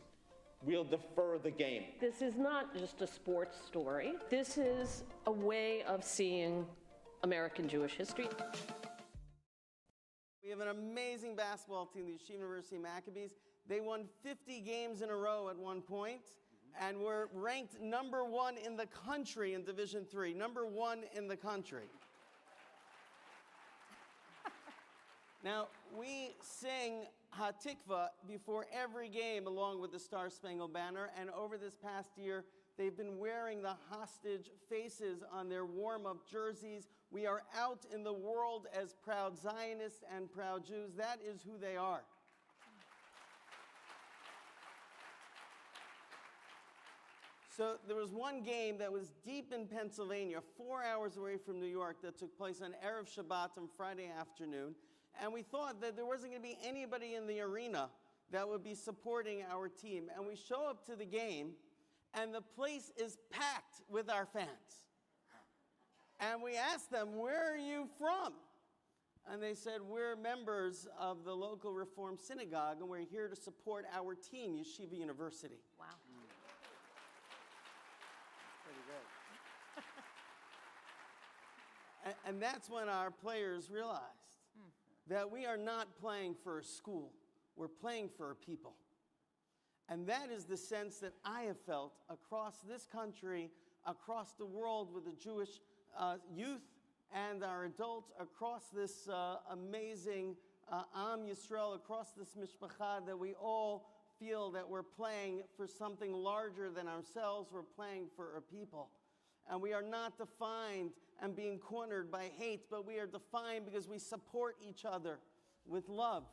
we'll defer the game. This is not just a sports story. This is a way of seeing American Jewish history. We have an amazing basketball team, the Yeshiva University Maccabees. They won 50 games in a row at one point, and were ranked number 1 in the country in Division III. Number 1 in the country. Now, we sing HaTikva before every game along with the Star Spangled Banner, and over this past year, they've been wearing the hostage faces on their warm-up jerseys. We are out in the world as proud Zionists and proud Jews. That is who they are. So there was one game that was deep in Pennsylvania, 4 hours away from New York, that took place on Erev Shabbat on Friday afternoon. And we thought that there wasn't going to be anybody in the arena that would be supporting our team. And we show up to the game, and the place is packed with our fans. And we asked them, where are you from? And they said, we're members of the local Reform Synagogue, and we're here to support our team, Yeshiva University. Wow. Pretty good. And that's when our players realized that we are not playing for a school, we're playing for a people. And that is the sense that I have felt across this country, across the world with the Jewish youth and our adults, across this amazing Am Yisrael, across this mishpacha, that we all feel that we're playing for something larger than ourselves, we're playing for a people. And we are not defined and being cornered by hate, but we are defined because we support each other with love,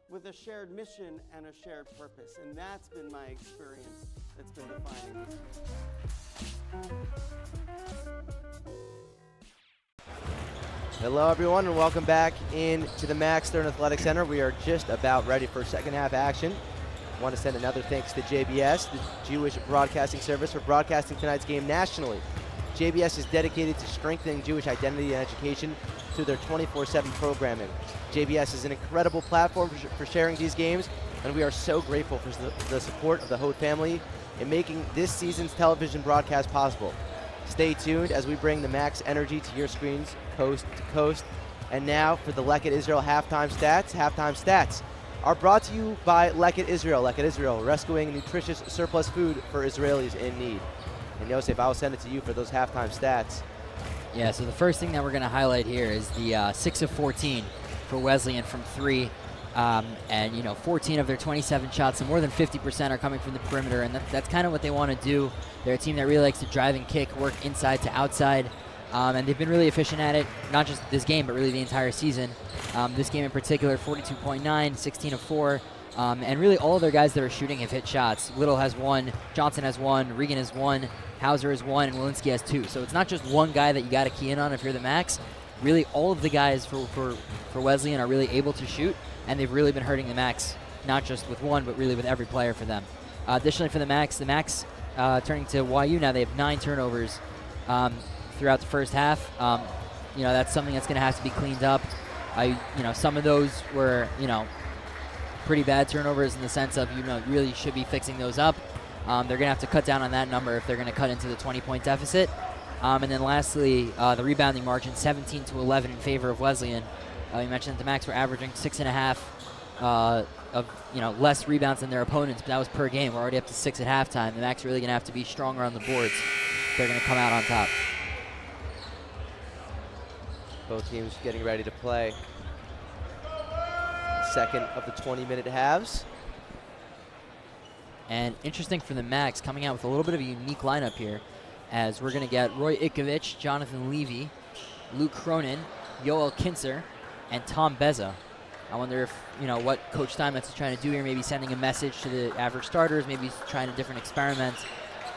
with a shared mission and a shared purpose. And that's been my experience that's been defining. Hello, everyone, and welcome back into the Max Stern Athletic Center. We are just about ready for second half action. I want to send another thanks to JBS, the Jewish Broadcasting Service, for broadcasting tonight's game nationally. JBS is dedicated to strengthening Jewish identity and education through their 24/7 programming. JBS is an incredible platform for sharing these games, and we are so grateful for the support of the Hoth family in making this season's television broadcast possible. Stay tuned as we bring the Max energy to your screens coast to coast. And now for the Leket Israel halftime stats. Halftime stats are brought to you by Leket Israel. Leket Israel, rescuing nutritious surplus food for Israelis in need. And Yosef, I'll send it to you for those halftime stats. Yeah, so the first thing that we're going to highlight here is the 6 of 14 for Wesleyan from 3. And, 14 of their 27 shots, so more than 50% are coming from the perimeter, and that's kind of what they want to do. They're a team that really likes to drive and kick, work inside to outside, and they've been really efficient at it, not just this game, but really the entire season. This game in particular, 42.9, 16 of 4, and really all of their guys that are shooting have hit shots. Little has 1, Johnson has 1, Regan has 1, Hauser has 1, and Walensky has 2. So it's not just one guy that you got to key in on if you're the Max. Really, all of the guys for Wesleyan are really able to shoot, and they've really been hurting the Max, not just with one, but really with every player for them. Additionally, for the Max turning to YU now, they have 9 turnovers throughout the first half. That's something that's going to have to be cleaned up. Some of those were, pretty bad turnovers in the sense of, really should be fixing those up. They're going to have to cut down on that number if they're going to cut into the 20-point deficit. And then lastly, the rebounding margin, 17-11 in favor of Wesleyan. You mentioned that the Max were averaging 6.5 of less rebounds than their opponents, but that was per game. We're already up to 6 at halftime. The Max are really going to have to be stronger on the boards. They're going to come out on top. Both teams getting ready to play second of the 20-minute halves. And interesting for the Max, coming out with a little bit of a unique lineup here, as we're going to get Roy Ikovich, Jonathan Levy, Luke Cronin, Yoel Kinzer, and Tom Beza. I wonder if, what Coach Steinmetz is trying to do here, maybe sending a message to the average starters, maybe trying a different experiment.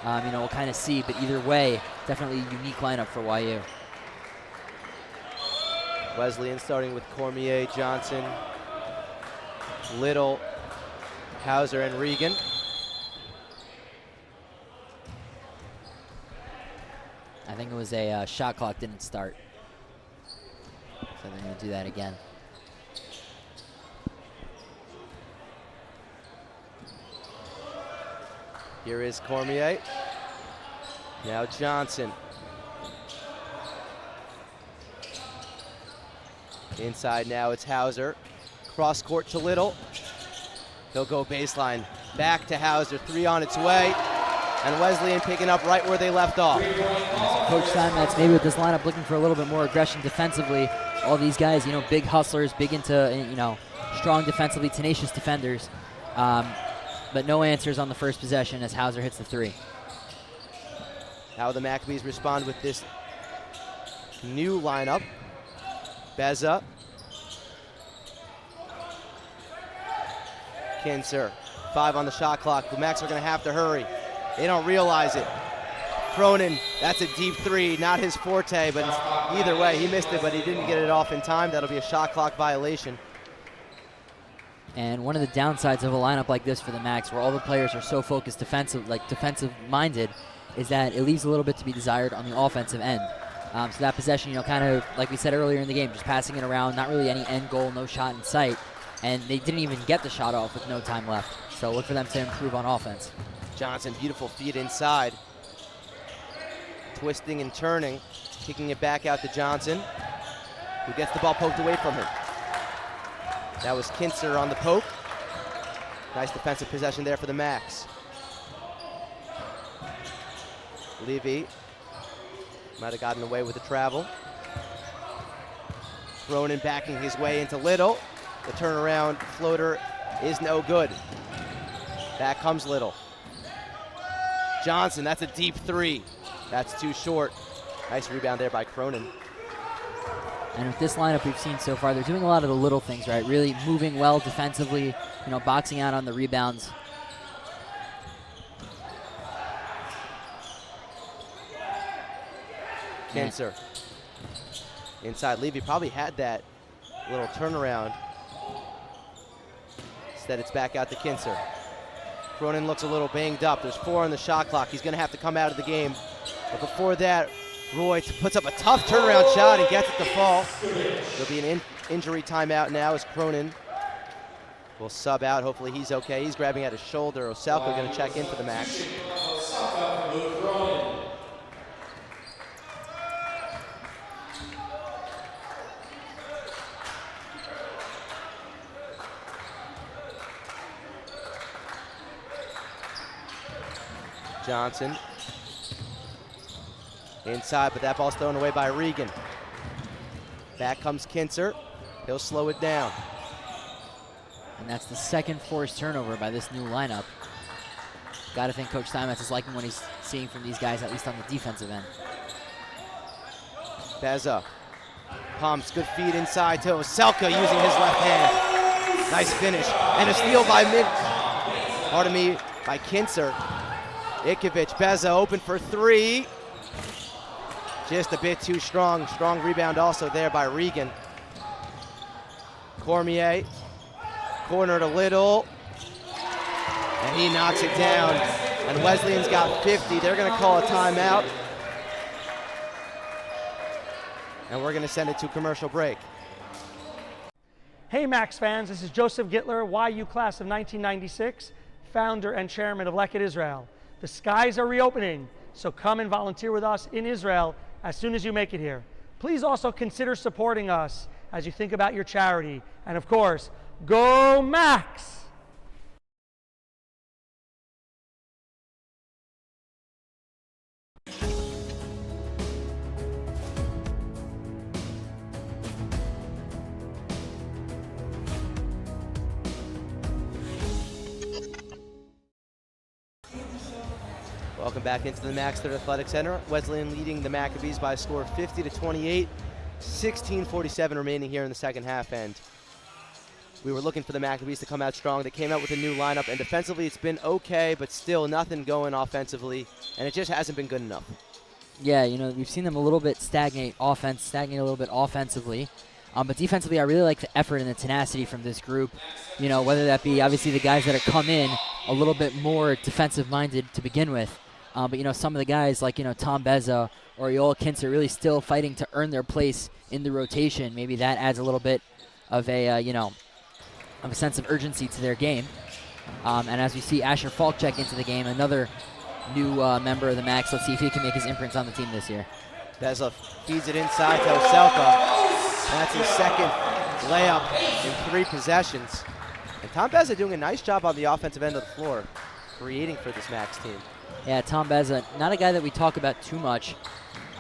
We'll kind of see, but either way, definitely a unique lineup for YU. Wesleyan starting with Cormier, Johnson, Little, Hauser, and Regan. I think it was a shot clock didn't start. So they're going to do that again. Here is Cormier. Now Johnson. Inside now it's Hauser. Cross court to Little. He'll go baseline. Back to Hauser. 3 on its way. And Wesleyan picking up right where they left off. So Coach Steinmetz maybe with this lineup looking for a little bit more aggression defensively. All these guys, big hustlers, big into, strong defensively, tenacious defenders. But no answers on the first possession as Hauser hits the 3. How the Maccabees respond with this new lineup. Beza. Kinzer. 5 on the shot clock. The Macs are going to have to hurry. They don't realize it. Cronin, that's a deep 3, not his forte, but either way, he missed it, but he didn't get it off in time. That'll be a shot clock violation. And one of the downsides of a lineup like this for the Macs, where all the players are so focused defensive-minded, is that it leaves a little bit to be desired on the offensive end. So that possession, kind of like we said earlier in the game, just passing it around, not really any end goal, no shot in sight. And they didn't even get the shot off with no time left. So look for them to improve on offense. Johnson, beautiful feet inside. Twisting and turning, kicking it back out to Johnson, who gets the ball poked away from him. That was Kinzer on the poke. Nice defensive possession there for the Macs. Levy might have gotten away with the travel. Cronin backing his way into Little. The turnaround floater is no good. Back comes Little. Johnson, that's a deep 3. That's too short. Nice rebound there by Cronin. And with this lineup we've seen so far, they're doing a lot of the little things, right? Really moving well defensively, boxing out on the rebounds. Pancer. Inside Levy probably had that little turnaround. Instead, it's back out to Kinzer. Cronin looks a little banged up. There's 4 on the shot clock. He's going to have to come out of the game. But before that, Roy puts up a tough turnaround shot and gets it to fall. There'll be an injury timeout now as Cronin will sub out. Hopefully he's okay. He's grabbing at his shoulder. Oselka going to check in for the Max. Johnson inside, but that ball's thrown away by Regan. Back comes Kinzer. He'll slow it down. And that's the second forced turnover by this new lineup. Got to think Coach Steinmetz is liking what he's seeing from these guys, at least on the defensive end. Beza pumps, good feed inside to Oselka using his left hand. Nice finish. And a steal by by Kinzer. Ikovic, Beza open for 3. Just a bit too strong. Strong rebound also there by Regan. Cormier, cornered a little, and he knocks it down. And Wesleyan's got 50. They're going to call a timeout. And we're going to send it to commercial break. Hey Max fans, this is Joseph Gittler, YU class of 1996, founder and chairman of Leket Israel. The skies are reopening, so come and volunteer with us in Israel as soon as you make it here. Please also consider supporting us as you think about your charity. And of course, go Max! Welcome back into the Max Third Athletic Center. Wesleyan leading the Maccabees by a score of 50-28. 16:47 remaining here in the second half, and we were looking for the Maccabees to come out strong. They came out with a new lineup, and defensively it's been okay, but still nothing going offensively, and it just hasn't been good enough. Yeah, we've seen them a little bit stagnate a little bit offensively. But defensively, I really like the effort and the tenacity from this group. Whether that be obviously the guys that have come in a little bit more defensive-minded to begin with. But some of the guys like, Tom Beza or Yoel Kinzer really still fighting to earn their place in the rotation. Maybe that adds a little bit of a, of a sense of urgency to their game. And as we see Asher Falk check into the game, another new member of the Max. Let's see if he can make his imprint on the team this year. Beza feeds it inside to Oselka. That's his second layup in 3 possessions. And Tom Beza doing a nice job on the offensive end of the floor, creating for this Max team. Yeah, Tom Beza, not a guy that we talk about too much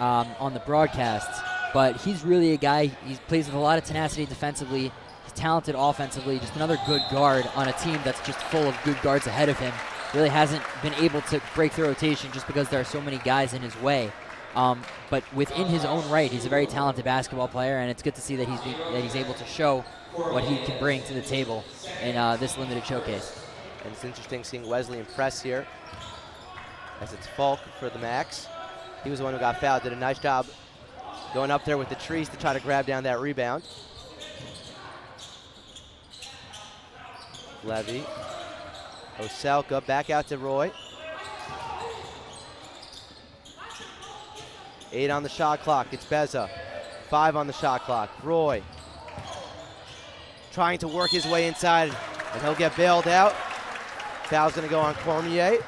on the broadcasts, but he's really a guy, he plays with a lot of tenacity defensively. He's talented offensively, just another good guard on a team that's just full of good guards ahead of him. Really hasn't been able to break the rotation just because there are so many guys in his way. But within his own right, he's a very talented basketball player, and it's good to see that he's able to show what he can bring to the table in this limited showcase. And it's interesting seeing Wesleyan press here, as it's Falk for the Max. He was the one who got fouled, did a nice job going up there with the trees to try to grab down that rebound. Levy, Oselka, back out to Roy. 8 on the shot clock, it's Beza. 5 on the shot clock, Roy. Trying to work his way inside, and he'll get bailed out. Foul's gonna go on Cormier.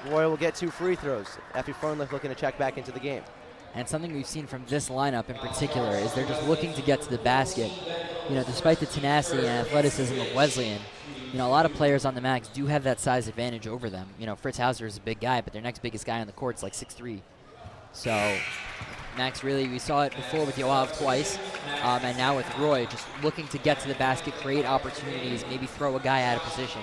Roy will get 2 free throws. Effie Fernliff looking to check back into the game. And something we've seen from this lineup in particular is they're just looking to get to the basket. Despite the tenacity and athleticism of Wesleyan, a lot of players on the Max do have that size advantage over them. Fritz Hauser is a big guy, but their next biggest guy on the court is like 6'3". So Max really, we saw it before with Yoav twice, and now with Roy, just looking to get to the basket, create opportunities, maybe throw a guy out of position.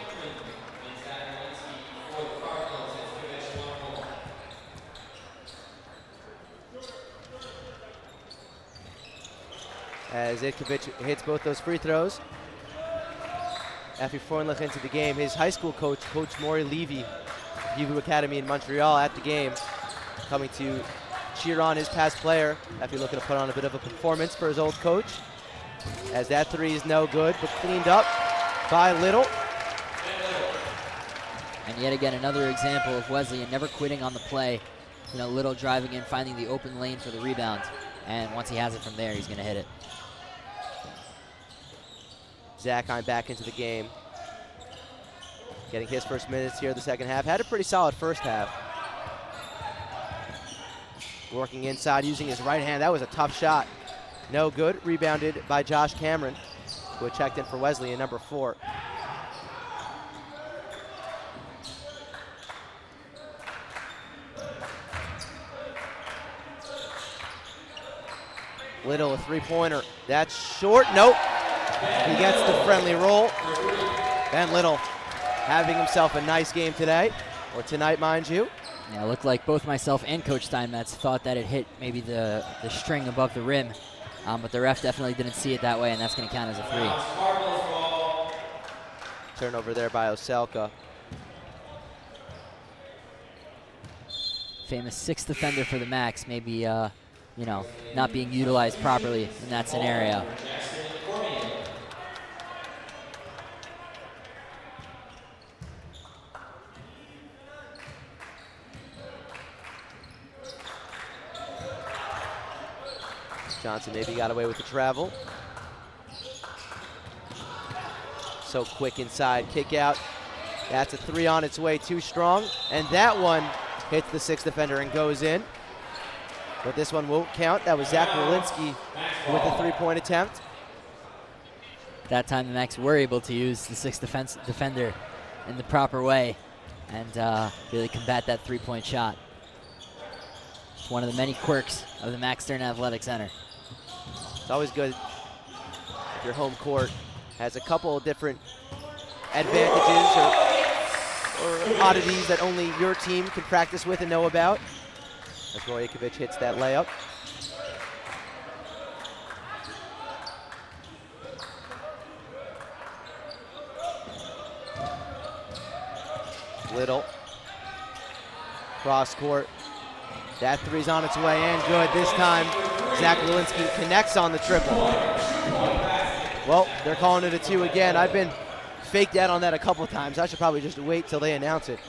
as Itkovich hits both those free throws. Effie Freundlich into the game. His high school coach, Coach Maury Levy, View Academy in Montreal, at the game, coming to cheer on his past player. Effie looking to put on a bit of a performance for his old coach, as that three is no good, but cleaned up by Little. And yet again, another example of Wesleyan never quitting on the play. You know, Little driving in, finding the open lane for the rebound. And once he has it from there, he's going to hit it. Zakheim back into the game. Getting his first minutes here in the second half. Had a pretty solid first half. Working inside, using his right hand. That was a tough shot. No good. Rebounded by Josh Cameron, who had checked in for Wesleyan, number 4. Little, a three-pointer. That's short. Nope. He gets the friendly roll. Ben Little having himself a nice game today, or tonight, mind you. Yeah, it looked like both myself and Coach Steinmetz thought that it hit maybe the string above the rim, but the ref definitely didn't see it that way, and that's going to count as a 3. Turnover there by Oselka. Famous 6th defender for the Max, maybe you know, not being utilized properly in that scenario. Johnson maybe got away with the travel. So quick inside, kick out. That's a 3 on its way, too strong. And that one hits the 6th defender and goes in. But this one won't count. That was Zach Walensky with a 3-point attempt. That time the Max were able to use the 6th defender in the proper way and really combat that 3-point shot. It's one of the many quirks of the Max Stern Athletic Center. It's always good if your home court has a couple of different advantages or oddities that only your team can practice with and know about. As Roy Ikovic hits that layup. Little. Cross court. That 3's on its way and good. This time, Zach Walensky connects on the triple. Well, they're calling it a 2 again. I've been faked out on that a couple times. I should probably just wait till they announce it.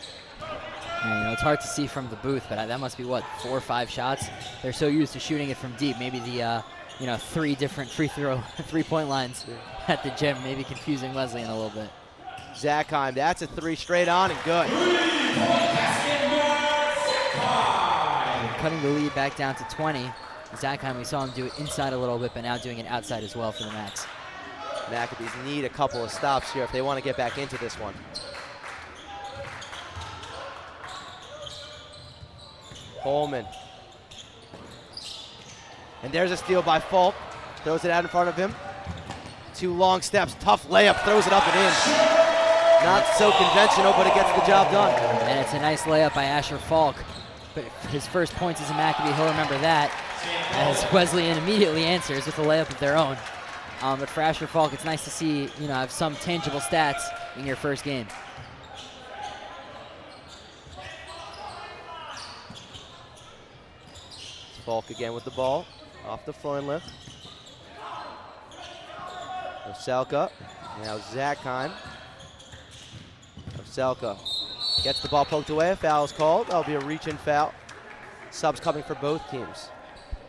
Yeah, you know, it's hard to see from the booth, but that must be, what, 4 or 5 shots? They're so used to shooting it from deep. Maybe the, you know, 3 different three-point lines at the gym, maybe confusing Wesleyan a little bit. Zakheim, that's a 3 straight on and good. Cutting the lead back down to 20. Zakheim, we saw him do it inside a little bit, but now doing it outside as well for the Max. Maccabees need a couple of stops here if they want to get back into this one. Holman. And there's a steal by Falk. Throws it out in front of him. 2 long steps, tough layup, throws it up and in. Not so conventional, but it gets the job done. And it's a nice layup by Asher Falk. But his first points as a Maccabee, he'll remember that, as Wesleyan immediately answers with a layup of their own. But for Asher Falk, it's nice to see, you know, have some tangible stats in your first game. Falk again with the ball, off the Freundlich. Oselka, now Zakheim. Oselka gets the ball poked away, a foul is called. That'll be a reach-in foul. Subs coming for both teams.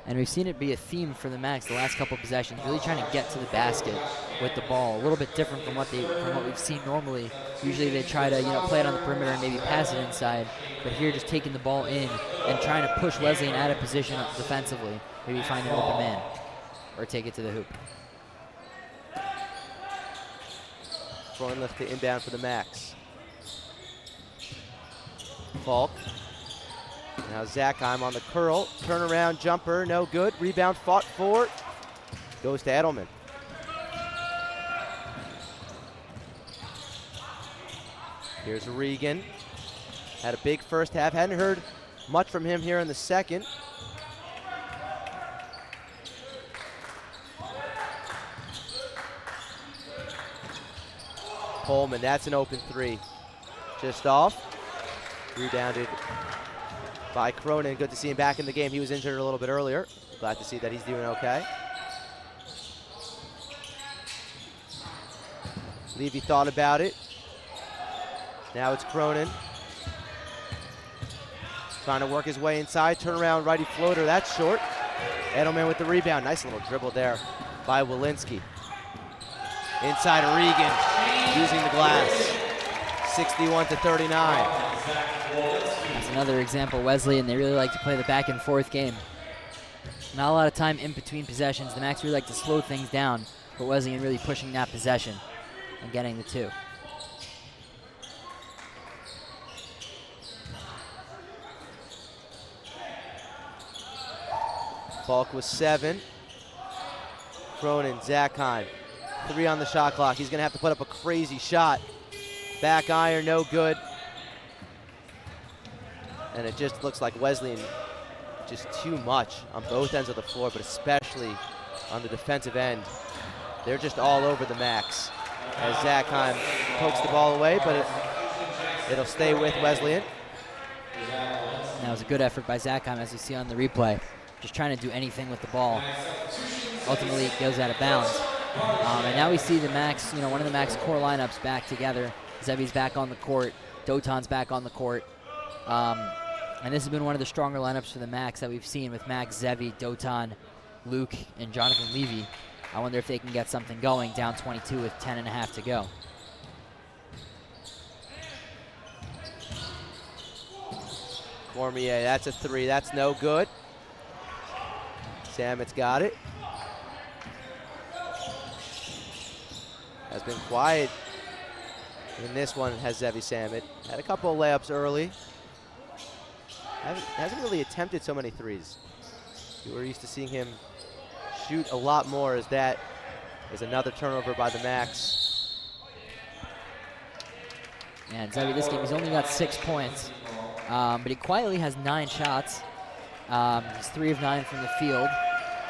And we've seen it be a theme for the Max the last couple of possessions, really trying to get to the basket with the ball. A little bit different from what we've seen normally. Usually they try to, you know, play it on the perimeter and maybe pass it inside. But here just taking the ball in and trying to push Wesleyan out of position defensively. Maybe find an open man or take it to the hoop. Freundlich to inbound for the Max. Falk. Now Zakheim on the curl. Turnaround jumper, no good. Rebound fought for. Goes to Edelman. Here's Regan. Had a big first half. Hadn't heard much from him here in the second. Coleman, that's an open three. Just off. Rebounded by Cronin. Good to see him back in the game. He was injured a little bit earlier. Glad to see that he's doing okay. Levy thought about it. Now it's Cronin. Trying to work his way inside. Turnaround righty floater. That's short. Edelman with the rebound. Nice little dribble there by Walensky. Inside Regan using the glass. 61-39. That's another example. Wesleyan, they really like to play the back and forth game. Not a lot of time in between possessions. The Macs really like to slow things down, but Wesleyan really pushing that possession and getting the two. Falk was 7. Cronin, Zakheim, 3 on the shot clock. He's gonna have to put up a crazy shot. Back iron, no good. And it just looks like Wesleyan just too much on both ends of the floor, but especially on the defensive end. They're just all over the Macs as Zakheim pokes the ball away, but it'll stay with Wesleyan. That was a good effort by Zakheim, as you see on the replay. Just trying to do anything with the ball. Ultimately, it goes out of bounds. And now we see the Macs, one of the Macs core lineups back together. Zevi's back on the court. Dotan's back on the court. And this has been one of the stronger lineups for the Macs that we've seen with Max, Zevi, Dotan, Luke, and Jonathan Levy. I wonder if they can get something going down 22 with 10.5 to go. Cormier, that's a 3. That's no good. Samet's got it. Has been quiet in this one, has Zevi Samet. Had a couple of layups early. Hasn't really attempted so many threes. We were used to seeing him shoot a lot more, as that is another turnover by the Macs. And Zevi, this game, he's only got 6 points, but he quietly has 9 shots. He's 3 of 9 from the field,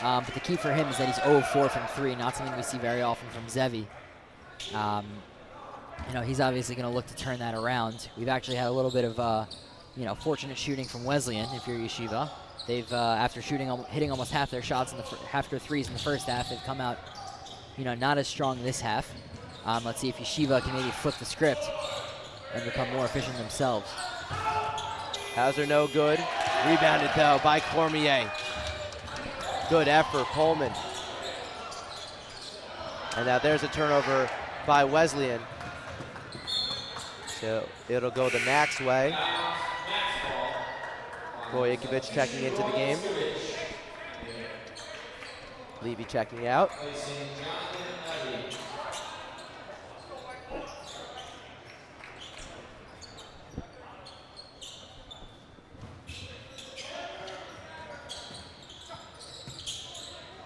but the key for him is that he's 0 of 4 from 3, not something we see very often from Zevi. He's obviously going to look to turn that around. We've actually had a little bit of, fortunate shooting from Wesleyan, if you're Yeshiva. They've, after hitting almost half their shots, half their threes in the first half, they've come out, not as strong this half. Let's see if Yeshiva can maybe flip the script and become more efficient themselves. Hauser no good. Rebounded though by Cormier. Good effort, Coleman. And now there's a turnover by Wesleyan. So it'll go the Macs way. Bojakovic checking into the game. Levy checking out.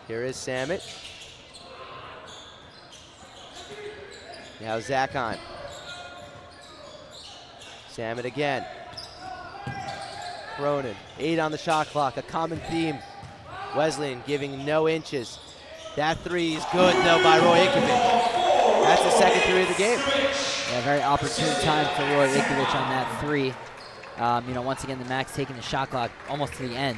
Here is Samet. Now Zakheim. Samet again. Cronin, 8 on the shot clock, a common theme. Wesleyan giving no inches. That 3 is good though by Roy Ikovic. That's the second 3 of the game. Yeah, very opportune time for Roy Ikovic on that 3. Once again, the Macs taking the shot clock almost to the end.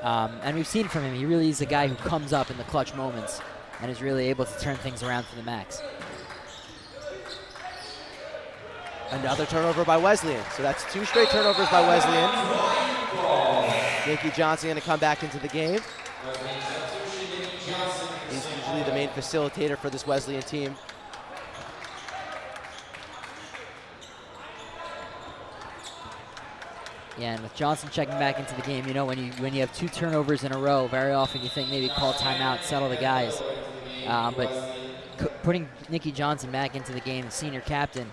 And we've seen from him, he really is a guy who comes up in the clutch moments and is really able to turn things around for the Macs. Another turnover by Wesleyan. So that's 2 straight turnovers by Wesleyan. Nicky Johnson going to come back into the game. He's usually the main facilitator for this Wesleyan team. Yeah, and with Johnson checking back into the game, when you have 2 turnovers in a row, very often you think maybe call timeout, settle the guys. But putting Nicky Johnson back into the game, the senior captain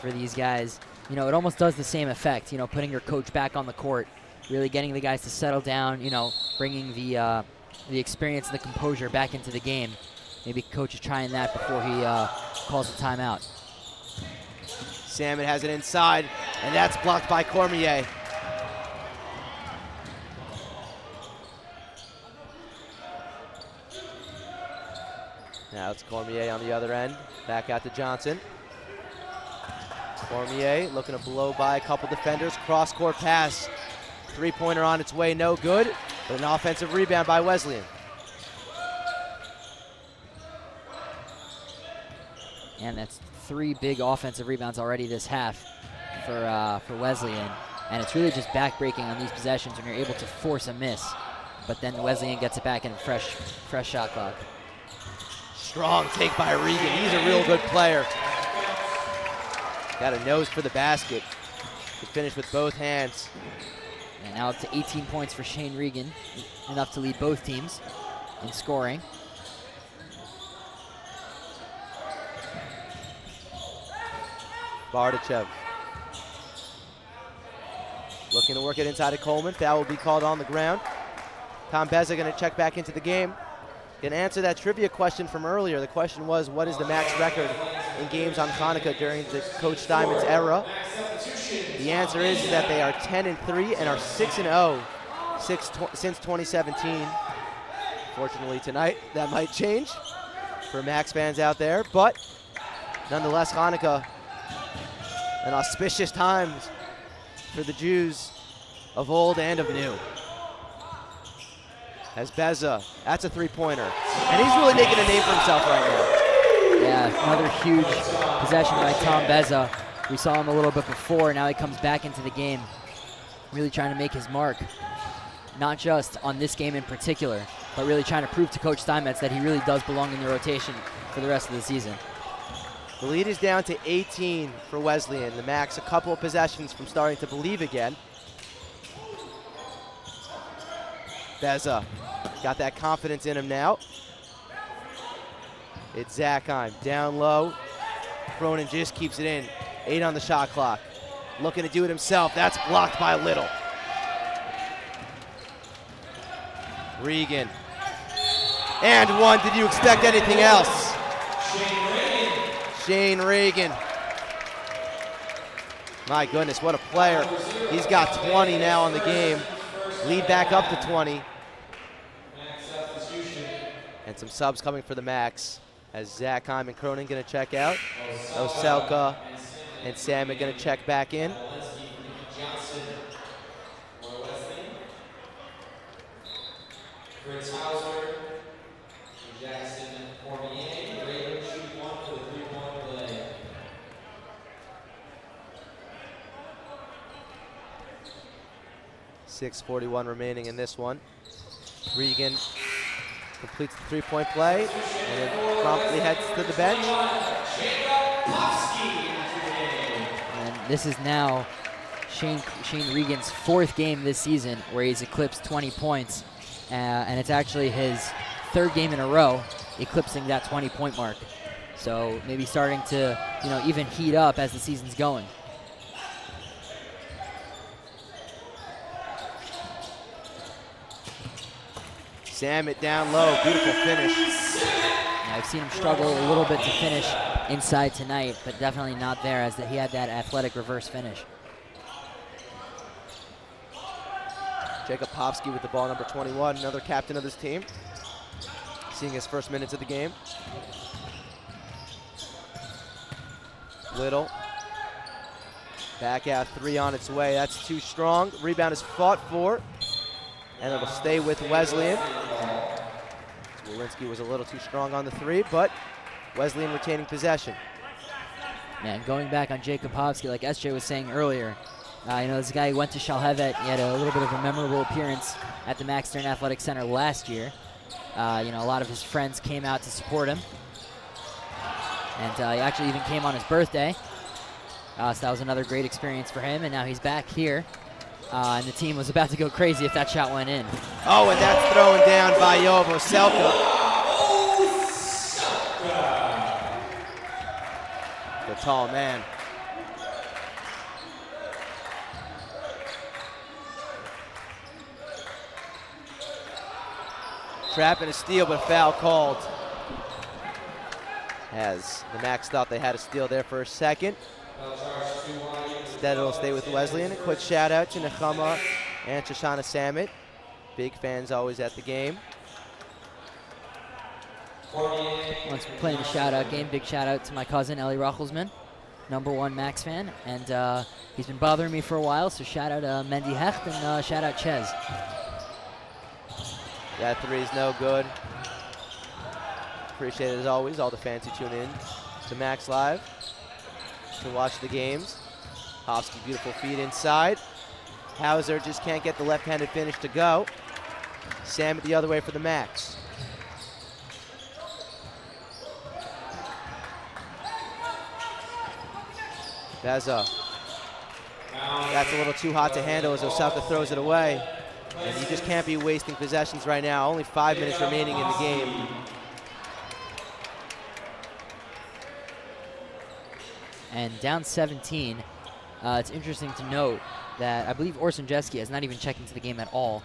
for these guys, it almost does the same effect. Putting your coach back on the court, really getting the guys to settle down. Bringing the experience and the composure back into the game. Maybe coach is trying that before he calls the timeout. Samet has it inside, and that's blocked by Cormier. Now it's Cormier on the other end. Back out to Johnson. Cormier looking to blow by a couple defenders. Cross-court pass. Three-pointer on its way, no good. But an offensive rebound by Wesleyan. And that's 3 big offensive rebounds already this half for Wesleyan. And it's really just back-breaking on these possessions when you're able to force a miss. But then Wesleyan gets it back in fresh shot clock. Strong take by Regan. He's a real good player. Got a nose for the basket. He finished with both hands. And now up to 18 points for Shane Regan, enough to lead both teams in scoring. Bardachev looking to work it inside of Coleman. Foul will be called on the ground. Tom Beza going to check back into the game. Going to answer that trivia question from earlier. The question was, what is the max record in games on Hanukkah during the Coach Steinman's era? The answer is that they are 10-3 and are 6-0 since 2017. Fortunately tonight, that might change for Max fans out there, but nonetheless, Hanukkah, an auspicious time for the Jews of old and of new. As Beza, that's a three-pointer. And he's really making a name for himself right now. Yeah, another huge possession by Tom Beza. We saw him a little bit before, now he comes back into the game, really trying to make his mark. Not just on this game in particular, but really trying to prove to Coach Steinmetz that he really does belong in the rotation for the rest of the season. The lead is down to 18 for Wesleyan. The Max a couple of possessions from starting to believe again. Beza got that confidence in him now. It's Zakheim down low. Cronin just keeps it in. 8 on the shot clock. Looking to do it himself. That's blocked by Little. Regan. And one. Did you expect anything else? Shane Regan. My goodness, what a player. He's got 20 now on the game. Lead back up to 20. And some subs coming for the Max as Zakheim and Cronin going to check out. Oselka and Sam are going to check back in. .6:41 remaining in this one. Regan completes the three-point play and then promptly heads to the bench. And this is now Shane Regan's 4th game this season where he's eclipsed 20 points. And it's actually his 3rd game in a row eclipsing that 20-point mark. So maybe starting to, even heat up as the season's going. Sam down low, beautiful finish. Yeah, I've seen him struggle a little bit to finish inside tonight, but definitely not there as he had that athletic reverse finish. Jacob Popsky with the ball, number 21, another captain of this team. Seeing his first minutes of the game. Little. Back out 3 on its way, that's too strong. Rebound is fought for. And it'll stay with Wesleyan. Walensky was a little too strong on the 3, but Wesleyan retaining possession. Man, going back on Jacob Hovsky, like SJ was saying earlier, this guy went to Shalhevet. He had a little bit of a memorable appearance at the Max Stern Athletic Center last year. A lot of his friends came out to support him. And he actually even came on his birthday. So that was another great experience for him, and now he's back here. And the team was about to go crazy if that shot went in. Oh, and that's thrown down by Yoav Oselka. The tall man. Trap and a steal, but foul called. As the Max thought they had a steal there for a second. Instead, it'll stay with Wesleyan. A quick shout out to Nechama and Shoshana Samet. Big fans always at the game. Once playing the shout out game, big shout out to my cousin, Ellie Rochelsman. #1 Max fan, and he's been bothering me for a while, so shout out Mendy Hecht and shout out Ches. That three is no good. Appreciate it as always, all the fans who tune in to Max Live to watch the games. Hofsky, beautiful feed inside. Hauser just can't get the left-handed finish to go. Sam the other way for the Max. Beza. That's a little too hot to handle as Osaka throws it away. And you just can't be wasting possessions right now. Only 5 minutes remaining in the game. And down 17, it's interesting to note that I believe Orson Jeski has not even checked into the game at all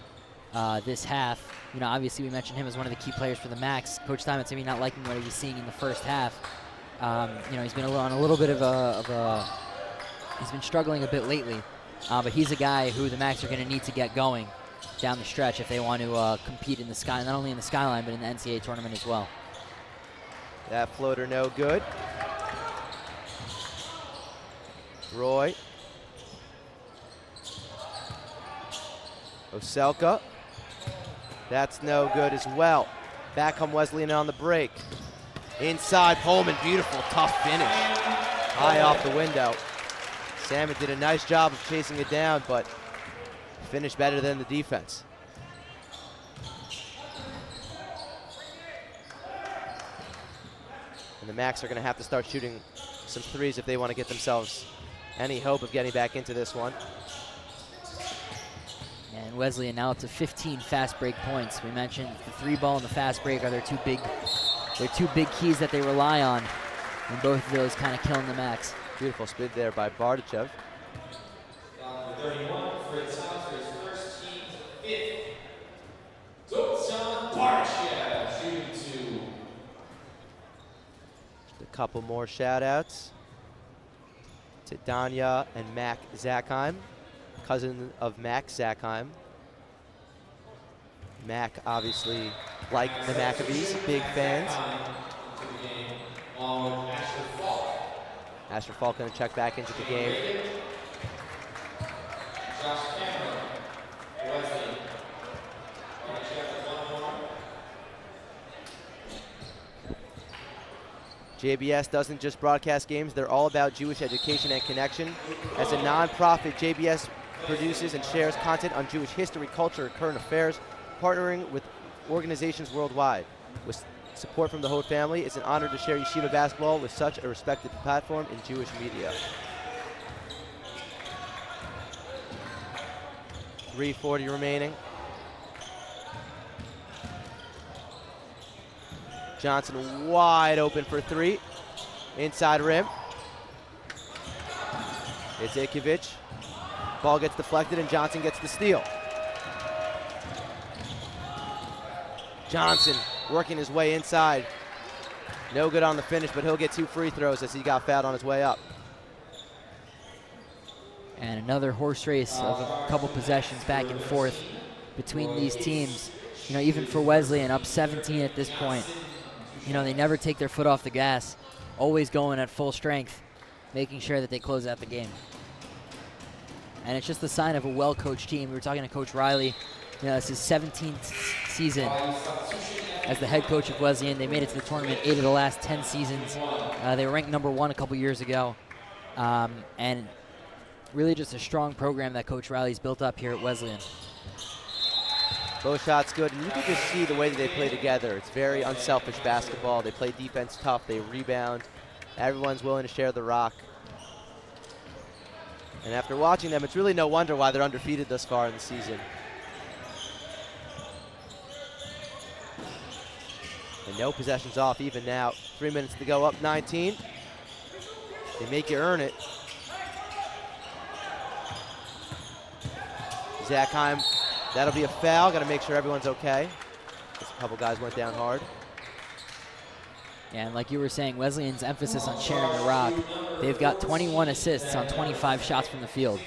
this half. You know, obviously we mentioned him as one of the key players for the Max. Coach Steinmetz maybe not liking what he was seeing in the first half. You know, he's been on a little bit of a he's been struggling a bit lately, but he's a guy who the Max are going to need to get going down the stretch if they want to compete in the sky, not only in the Skyline, but in the NCAA tournament as well. That floater no good. Roy. Oselka. That's no good as well. Back come Wesleyan on the break. Inside Pullman, beautiful, tough finish. High off the window. Salmon did a nice job of chasing it down, but finished better than the defense. And the Max are going to have to start shooting some threes if they want to get themselves any hope of getting back into this one. And Wesleyan now up to 15 fast break points. We mentioned the 3-ball and the fast break are their two big keys that they rely on, and both of those kind of killing the Max. Beautiful spin there by Bardachev. Down to 31 for his first team to 5th. Dovid Bardachev shooting 2. Just a couple more shout outs to Danya and Mac Zackheim, cousin of Max Zackheim. Mac obviously like the Maccabees, big fans. Asher Falk going to check back into the game. JBS doesn't just broadcast games, they're all about Jewish education and connection. As a nonprofit, JBS produces and shares content on Jewish history, culture, and current affairs, partnering with organizations worldwide. With support from the Holt family, it's an honor to share Yeshiva basketball with such a respected platform in Jewish media. 3:40 remaining. Johnson wide open for 3. Inside rim. It's Ikevic. Ball gets deflected and Johnson gets the steal. Johnson working his way inside. No good on the finish, but he'll get 2 free throws as he got fouled on his way up. And another horse race of a couple possessions back and forth between these teams. You know, even for Wesleyan, up 17 at this point. You know, they never take their foot off the gas, always going at full strength, making sure that they close out the game. And it's just the sign of a well-coached team. We were talking to Coach Riley. You know, this is 17th season as the head coach of Wesleyan. They made it to the tournament 8 of the last 10 seasons. They were ranked #1 a couple years ago. And really just a strong program that Coach Riley's built up here at Wesleyan. Both shots good, and you can just see the way that they play together. It's very unselfish basketball. They play defense tough, they rebound. Everyone's willing to share the rock. And after watching them, it's really no wonder why they're undefeated thus far in the season. And no possessions off even now. 3 minutes to go, up 19. They make you earn it. Zackheim, that'll be a foul. Got to make sure everyone's okay. Just a couple guys went down hard. And like you were saying, Wesleyan's emphasis on sharing the rock. They've got 21 assists on 25 shots from the field.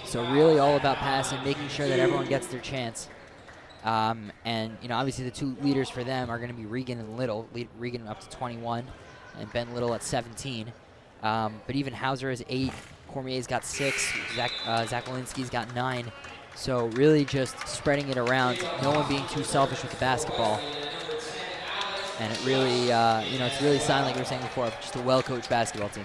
So really all about passing, making sure that everyone gets their chance. And, you know, obviously the 2 leaders for them are going to be Regan and Little. Regan up to 21 and Ben Little at 17. But even Hauser has 8. Cormier's got 6. Zach Walensky's got 9. So really just spreading it around, no one being too selfish with the basketball. And it really, it's really sounding like we were saying before, just a well-coached basketball team.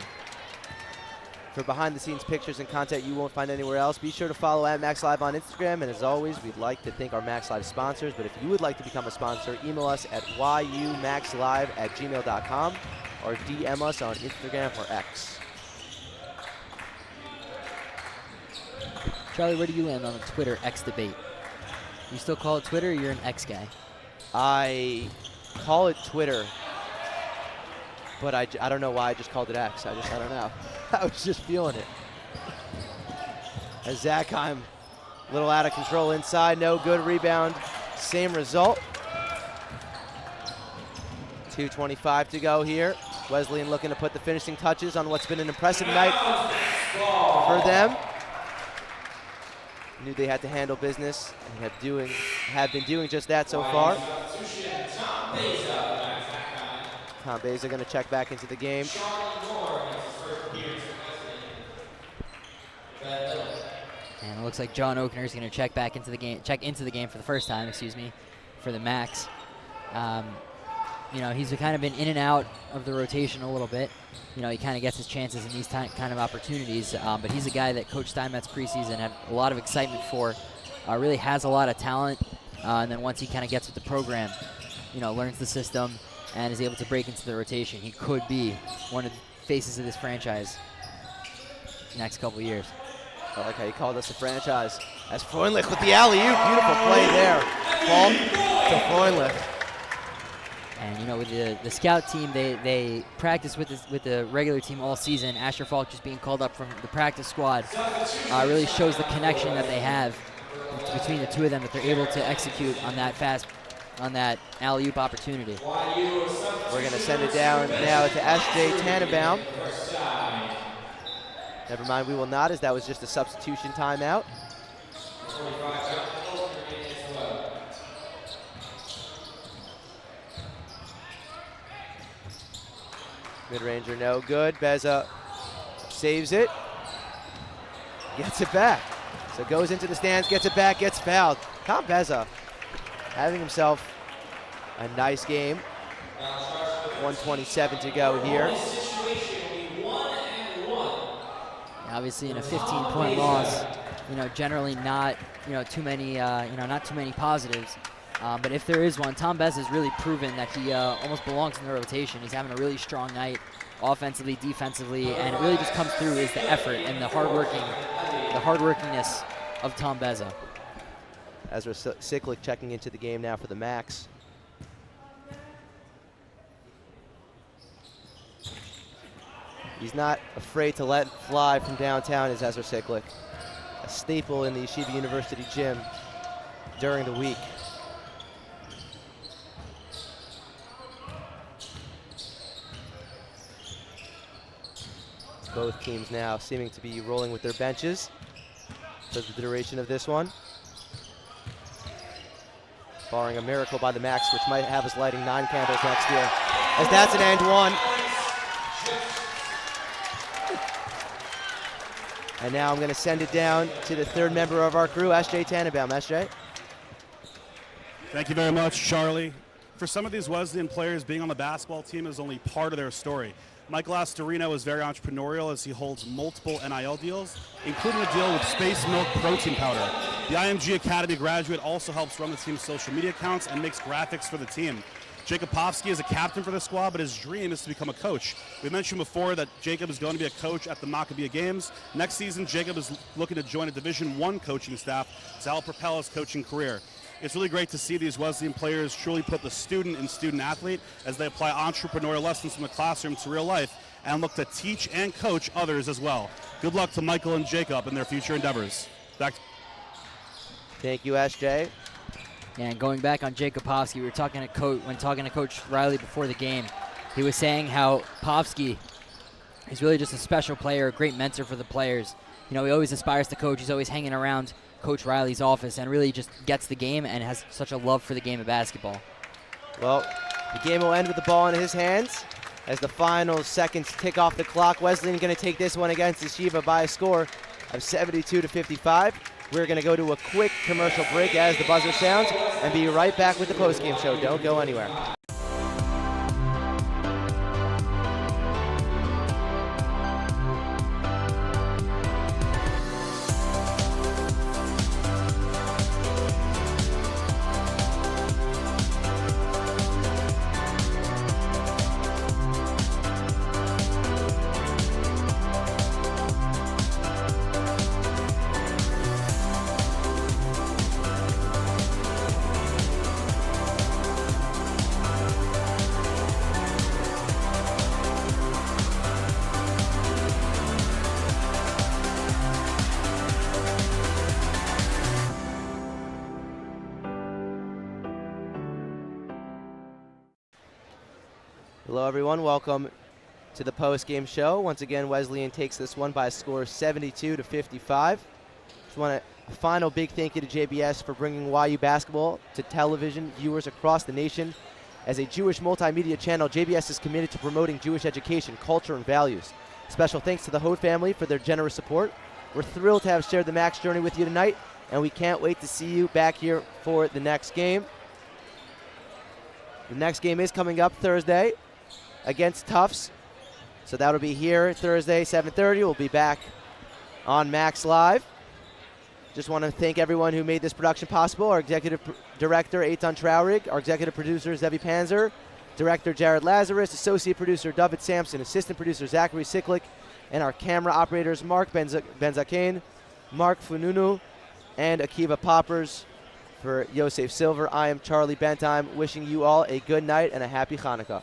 For behind-the-scenes pictures and content you won't find anywhere else, be sure to follow @MaxLive on Instagram. And as always, we'd like to thank our MaxLive sponsors. But if you would like to become a sponsor, email us at yumaxlive@gmail.com or DM us on Instagram or X. Charlie, where do you land on the Twitter X debate? You still call it Twitter, or you're an X guy? I call it Twitter, but I don't know why I just called it X. I don't know. I was just feeling it. As Zachheim, a little out of control inside, no good. Rebound, same result. 2:25 to go here. Wesleyan looking to put the finishing touches on what's been an impressive night for them. Knew they had to handle business and have been doing just that so far. Tom Beza going to check back into the game. And it looks like John Oakner is going to check into the game for the first time, for the Max. He's kind of been in and out of the rotation a little bit. He kind of gets his chances in these kind of opportunities. But he's a guy that Coach Steinmetz preseason had a lot of excitement for. Really has a lot of talent. And then once he kind of gets with the program, learns the system and is able to break into the rotation, he could be one of the faces of this franchise next couple of years. I like how you called us a franchise. As Freundlich with the alley-oop. Beautiful play there. Ball to Freundlich. And with the scout team, they practice with the regular team all season. Asher Falk just being called up from the practice squad really shows the connection that they have between the two of them, that they're able to execute on that alley-oop opportunity. We're going to send it down now to S.J. Tannenbaum. Never mind, we will not, as that was just a substitution timeout. Mid-ranger no good. Beza saves it. Gets it back. So goes into the stands, gets it back, gets fouled. Tom Beza having himself a nice game. 1:27 to go here. Obviously, in a 15-point loss, generally not, too many, not too many positives. But if there is one, Tom Beza has really proven that he almost belongs in the rotation. He's having a really strong night, offensively, defensively, and it really just comes through is the effort and the hardworkingness of Tom Beza. Ezra Siklik checking into the game now for the Max. He's not afraid to let fly from downtown, is Ezra Siklik. A staple in the Yeshiva University gym during the week. Both teams now seeming to be rolling with their benches for the duration of this one. Barring a miracle by the Max, which might have us lighting 9 candles next year. As that's an and one. And now I'm going to send it down to the third member of our crew, S.J. Tannenbaum. S.J.? Thank you very much, Charlie. For some of these Wesleyan players, being on the basketball team is only part of their story. Michael Astorino is very entrepreneurial as he holds multiple NIL deals, including a deal with Space Milk Protein Powder. The IMG Academy graduate also helps run the team's social media accounts and makes graphics for the team. Jacob Povsky is a captain for the squad, but his dream is to become a coach. We mentioned before that Jacob is going to be a coach at the Maccabee Games. Next season, Jacob is looking to join a Division I coaching staff to help propel his coaching career. It's really great to see these Wesleyan players truly put the student in student athlete as they apply entrepreneurial lessons from the classroom to real life and look to teach and coach others as well. Good luck to Michael and Jacob in their future endeavors. Back. Thank you, S.J. And going back on Jacob Povsky, we were talking to Coach Riley before the game. He was saying how Povsky is really just a special player, a great mentor for the players. He always aspires to coach. He's always hanging around Coach Riley's office and really just gets the game and has such a love for the game of basketball. Well, the game will end with the ball in his hands. as the final seconds tick off the clock. Wesleyan going to take this one against Yeshiva by a score of 72-55. We're going to go to a quick commercial break as the buzzer sounds and be right back with the postgame show. Don't go anywhere. Hello, everyone. Welcome to the post-game show. Once again, Wesleyan takes this one by a score of 72-55. Just want a final big thank you to JBS for bringing YU basketball to television viewers across the nation. As a Jewish multimedia channel, JBS is committed to promoting Jewish education, culture, and values. Special thanks to the Hoad family for their generous support. We're thrilled to have shared the Max journey with you tonight, and we can't wait to see you back here for the next game. The next game is coming up Thursday against Tufts. So that'll be here Thursday, 7:30. We'll be back on Max Live. Just want to thank everyone who made this production possible. Our executive director, Eitan Traurig, our executive producer, Zevi Pancer, director, Jarrett Lazarus, associate producer, Dovid Samson, assistant producer, Zachary Siklik, and our camera operators, Mark Benzakane, Mark Fununu, and Akiva Poppers. For Yosef Silver, I am Charlie Bentheim, wishing you all a good night and a happy Hanukkah.